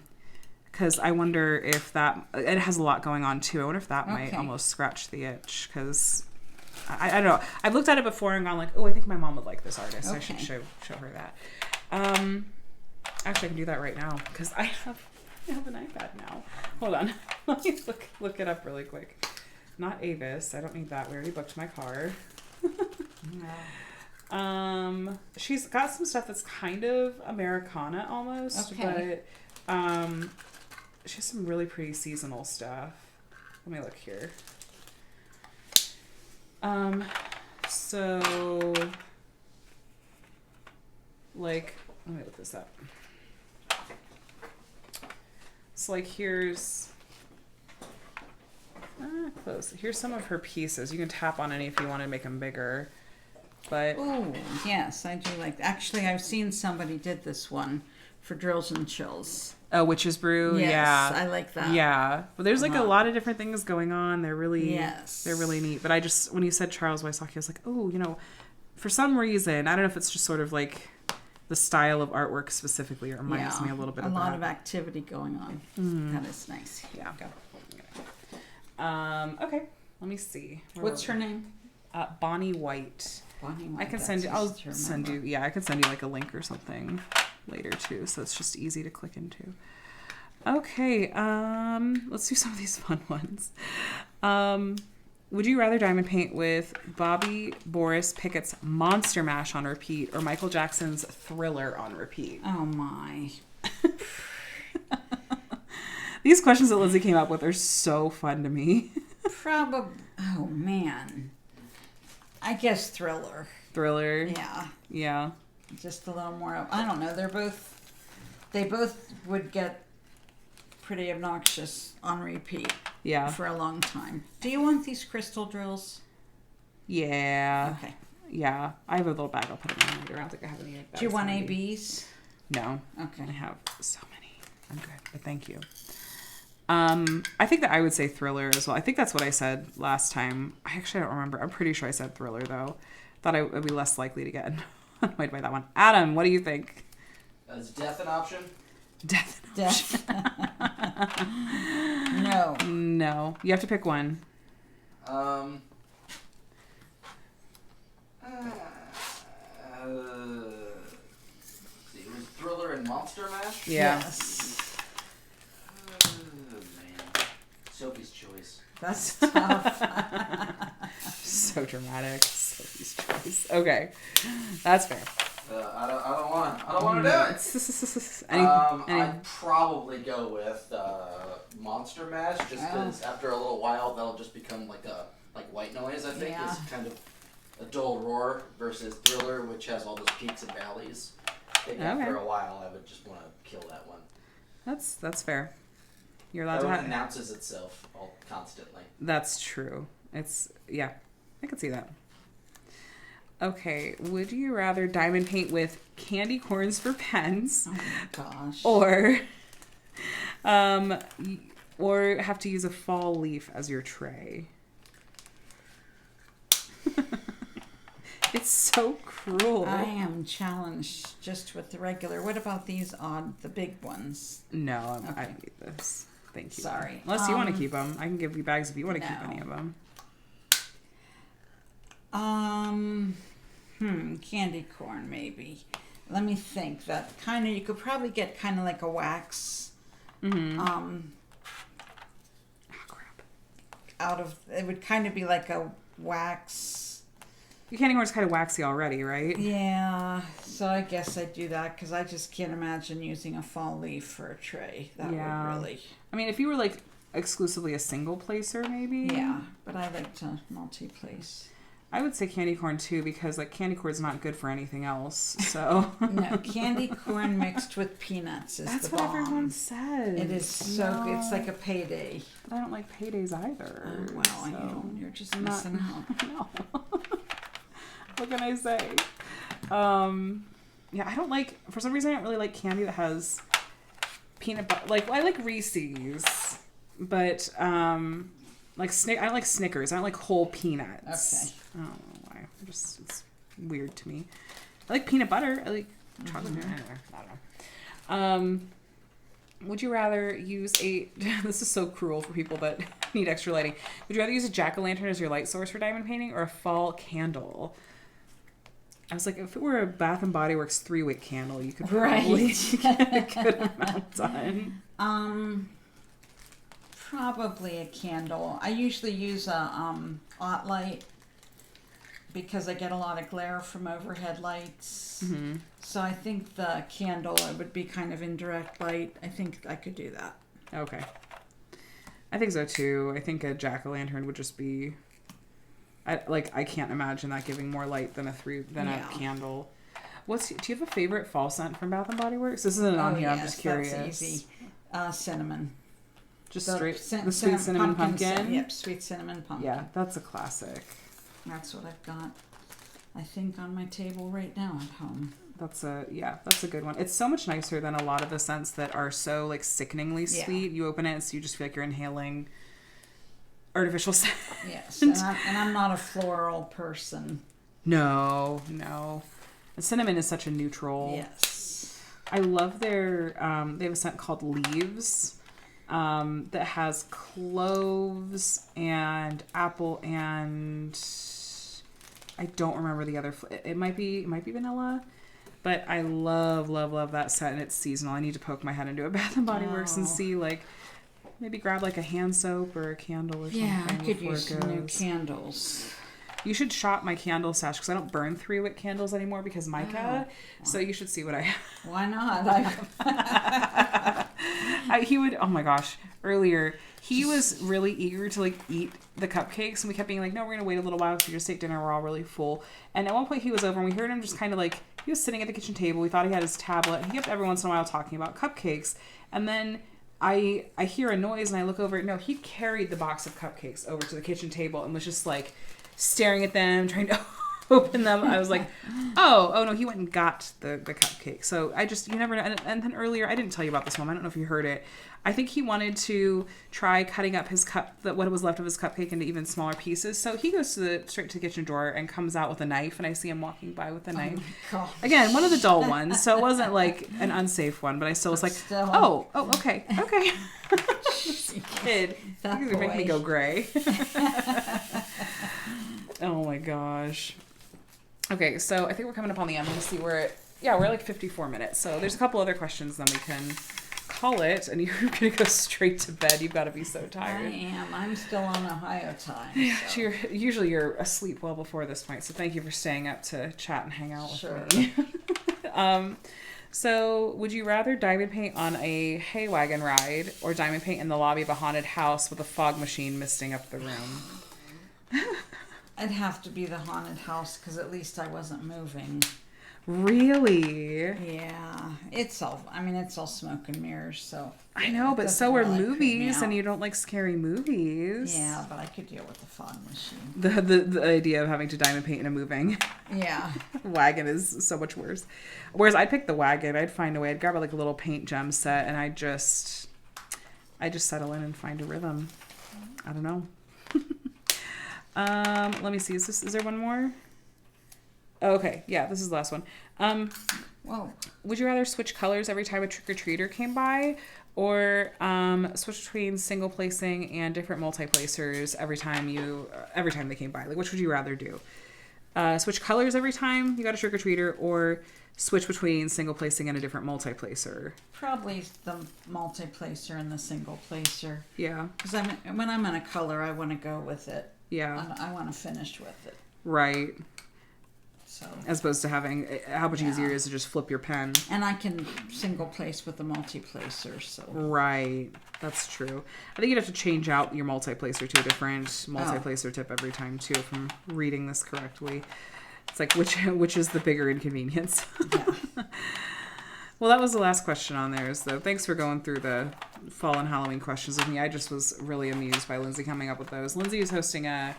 Because I wonder if it has a lot going on too. I wonder if that might Okay. almost scratch the itch, because I don't know. I've looked at it before and gone like, oh, I think my mom would like this artist. I should Okay. show her that. Actually, I can do that right now because I have an iPad now. Hold on. Let me look it up really quick. Not Avis. I don't need that. We already booked my car. She's got some stuff that's kind of Americana almost, Okay. but she has some really pretty seasonal stuff. Let me look here. So like, let me look this up. So like here's close. Here's some of her pieces. You can tap on any if you want to make them bigger. But Oh, yes, I do like. Actually, I've seen somebody did this one for Drills and Chills. oh, Witch's Brew, Yes, yeah, I like that. yeah. But there's like a Uh-huh. lot of different things going on. They're really, Yes. they're really neat. But I just, when you said Charles Wysocki, I was like, oh, you know, for some reason, I don't know if it's just sort of like the style of artwork specifically, or reminds me a little bit of a lot that. of activity going on. That is nice. Here Yeah. you go. Okay. Let me see. What's her name? Bonnie White. Bonnie I White, can that's send you. easy I'll to send you. remember. Yeah, I can send you like a link or something later too, so it's just easy to click into. Okay. Let's do some of these fun ones. Would you rather diamond paint with Bobby Boris Pickett's Monster Mash on repeat or Michael Jackson's Thriller on repeat? Oh my. These questions that Lizzie came up with are so fun to me. Probably. Oh man. I guess Thriller. Thriller. Yeah. Yeah. Just a little more. I don't know. They both would get pretty obnoxious on repeat Yeah. for a long time. Do you want these crystal drills? Yeah. Okay. Yeah. I have a little bag. I'll put it in later. I don't think I have any bags. Do you want handy. ABs? No. Okay. I have so many. I'm good, but thank you. I think that I would say Thriller as well. I think that's what I said last time. I actually don't remember. I'm pretty sure I said Thriller, though. Thought I would be less likely to get annoyed by that one. Adam, what do you think? Is death an option? Death. No. No. You have to pick one. See, it was Thriller and Monster Mash? Yeah. Yes. Man. Sophie's Choice. That's tough. So dramatic. Sophie's Choice. Okay. That's fair. I don't want to do it. I'd probably go with Monster Mash, just because after a little while that'll just become like white noise. I think is kind of a dull roar versus Thriller, which has all those peaks and valleys. I think after a while, I would just want to kill that one. That's fair. You're allowed that to one have. Announces itself all constantly. That's true. I could see that. Okay, would you rather diamond paint with candy corns for pens, Oh my gosh. or have to use a fall leaf as your tray? It's so cruel. I am challenged just with the regular. What about these the big ones? No, I Okay. need this. Thank you. Sorry. Unless you want to keep them, I can give you bags if you want to keep No. any of them. Candy corn maybe. Let me think. That kind of, you could probably get kind of like a wax. Oh crap. It would kind of be like a wax. Your candy corn's kind of waxy already, right? Yeah, so I guess I'd do that because I just can't imagine using a fall leaf for a tray. That would really. I mean, if you were like exclusively a single placer, maybe. Yeah, but I like to multi-place. I would say candy corn too, because like candy corn's not good for anything else. So No, candy corn mixed with peanuts is that's the what bomb. everyone says. It is so good. It's like a payday. But I don't like paydays either. Oh, well, so you're just missing out. No. What can I say? Yeah, I don't like. For some reason, I don't really like candy that has peanut butter. Like I like Reese's, but I don't like Snickers. I don't like whole peanuts. Okay. I don't know why. It's weird to me. I like peanut butter. I like chocolate. I don't know. Would you rather use this is so cruel for people that need extra lighting. Would you rather use a jack-o'-lantern as your light source for diamond painting or a fall candle? I was like, if it were a Bath and Body Works 3-wick candle, you could probably get a good amount done. Probably a candle. I usually use a hot light because I get a lot of glare from overhead lights. Mm-hmm. So I think the candle, it would be kind of indirect light. I think I could do that. Okay. I think so too. I think a jack-o'-lantern would just be... I can't imagine that giving more light than a candle. Do you have a favorite fall scent from Bath and Body Works? This isn't on here. Yes, I'm just curious. That's easy. Cinnamon. Just The straight the sweet cinnamon pumpkin. Yep, sweet cinnamon pumpkin. Yeah, that's a classic. That's what I've got, I think, on my table right now at home. That's a good one. It's so much nicer than a lot of the scents that are so like sickeningly sweet. You open it, so you just feel like you're inhaling artificial scent. Yes, and I'm not a floral person. No. The cinnamon is such a neutral. Yes. I love their, they have a scent called Leaves that has cloves and apple and I don't remember the other. It might be vanilla, but I love that scent and it's seasonal. I need to poke my head into a Bath and Body Works and see maybe grab like a hand soap or a candle or something. Yeah, I could before use it some new goes. candles. You should shop my candle stash because I don't burn 3-wick candles anymore because mica. So you should see what I have. Why not? He would, oh my gosh, earlier, he was really eager to like eat the cupcakes and we kept being like, no, we're going to wait a little while because we just ate dinner. We're all really full. And at one point he was over and we heard him just kind of like, he was sitting at the kitchen table. We thought he had his tablet. He kept every once in a while talking about cupcakes. And then I hear a noise and I look over. No, he carried the box of cupcakes over to the kitchen table and was just like, staring at them, trying to opened them, I was like, oh no, he went and got the cupcake. So you never know. And then earlier, I didn't tell you about this one. I don't know if you heard it. I think he wanted to try cutting up his what was left of his cupcake into even smaller pieces. So he goes straight to the kitchen drawer and comes out with a knife, and I see him walking by with a knife. Oh again, one of the dull ones, so it wasn't like an unsafe one, but I still was like, oh, okay. This kid, you're making me go gray. Oh my gosh. Okay, so I think we're coming up on the end. Let me see we're like 54 minutes. So there's a couple other questions, then we can call it, and you're gonna go straight to bed. You've got to be so tired. I am. I'm still on Ohio time. Yeah, so. You're asleep well before this point, so thank you for staying up to chat and hang out with me. So would you rather diamond paint on a hay wagon ride or diamond paint in the lobby of a haunted house with a fog machine misting up the room? It'd have to be the haunted house because at least I wasn't moving. Really? Yeah. It's all smoke and mirrors, so. I know, but so are movies, and you don't like scary movies. Yeah, but I could deal with the fog machine. The idea of having to diamond paint in a moving wagon is so much worse. Whereas I'd pick the wagon. I'd find a way. I'd grab a little paint gem set, and I'd just settle in and find a rhythm. I don't know. Let me see. Is there one more? Okay, yeah, this is the last one. Would you rather switch colors every time a trick-or-treater came by, or switch between single placing and different multi-placers every time they came by? Like, which would you rather do? Switch colors every time you got a trick-or-treater, or switch between single placing and a different multi-placer? Probably the multi-placer and the single placer. Yeah. Because when I'm in a color, I want to go with it. Yeah. I want to finish with it. Right. So. As opposed to having, how much easier it is to just flip your pen. And I can single place with the multi-placer, so. Right. That's true. I think you'd have to change out your multi-placer to a different multi-placer tip every time, too, if I'm reading this correctly. It's like, which is the bigger inconvenience? Yeah. Well, that was the last question on there. So thanks for going through the fall and Halloween questions with me. I just was really amused by Lindsay coming up with those. Lindsay is hosting a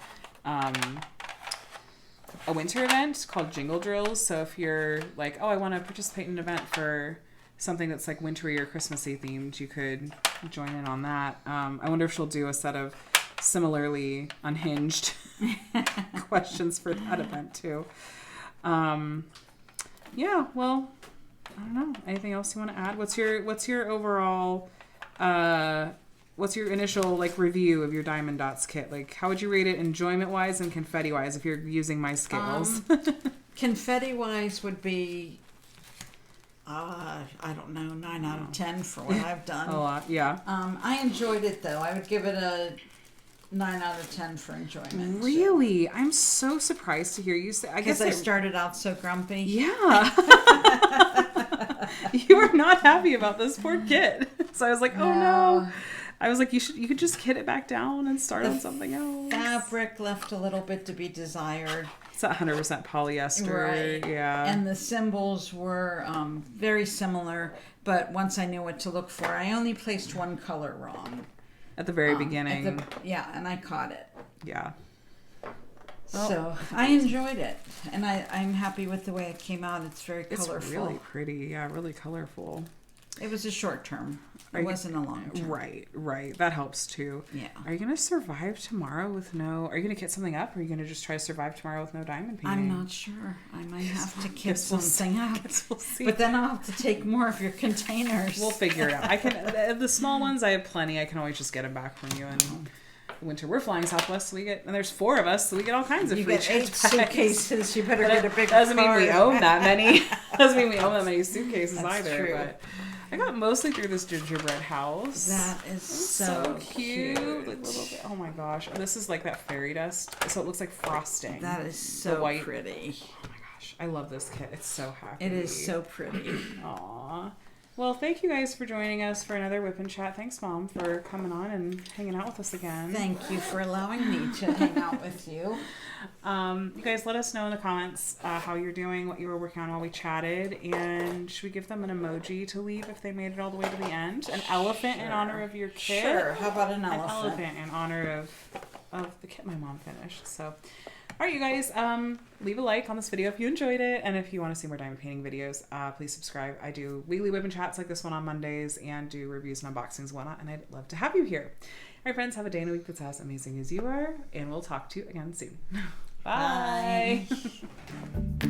winter event called Jingle Drills. So if you're like, I want to participate in an event for something that's like wintry or Christmassy themed, you could join in on that. I wonder if she'll do a set of similarly unhinged questions for that event too. Yeah, well, I don't know. Anything else you want to add? What's your overall what's your initial review of your Diamond Dots kit? Like, how would you rate it enjoyment wise and confetti wise if you're using my scales? Confetti wise would be I don't know, 9 out of 10 for what I've done. A lot, yeah. I enjoyed it though. I would give it a 9 out of 10 for enjoyment. Really? I'm so surprised to hear you say. I guess I started out so grumpy. Yeah. You were not happy about this poor kit. So I was like, oh no. I was like, you could just kit it back down and start on something else. Fabric left a little bit to be desired. It's 100% polyester. Right. Yeah. And the symbols were very similar, but once I knew what to look for, I only placed one color wrong. At the very beginning. And I caught it. Yeah. So I enjoyed it, and I'm happy with the way it came out. It's very colorful. It's really pretty. Yeah, really colorful. It was a short term. It wasn't a long term. Right. That helps too. Yeah. Are you going to survive tomorrow with no... Are you going to kit something up, or are you going to just try to survive tomorrow with no diamond painting? I'm not sure. I might have to kit something up. We'll see. But then I'll have to take more of your containers. We'll figure it out. I can... The small ones, I have plenty. I can always just get them back from you. And winter, we're flying Southwest, so and there's 4 of us, so we get all kinds of free get 8 suitcases. You better get a bigger Doesn't mean we car. own that many. Doesn't mean we own that many suitcases either. True. But I got mostly through this gingerbread house. That is so cute. Like little bit. Oh my gosh. And this is like that fairy dust, so it looks like frosting. That is so white. pretty. Oh my gosh. I love this kit. It's so happy. It is so pretty. Aww. Well, thank you guys for joining us for another WIP and Chat. Thanks, Mom, for coming on and hanging out with us again. Thank you for allowing me to hang out with you. You guys let us know in the comments how you're doing, what you were working on while we chatted, and should we give them an emoji to leave if they made it all the way to the end? An elephant in honor of your kit? Sure. How about an elephant? An elephant in honor of the kit my mom finished. So, right, you guys, leave a like on this video if you enjoyed it, and if you want to see more diamond painting videos, please subscribe. I do weekly WIP and Chats like this one on Mondays, and do reviews and unboxings and whatnot, and I'd love to have you here. All right, friends, have a day and a week that's as amazing as you are, and we'll talk to you again soon. Bye. Bye.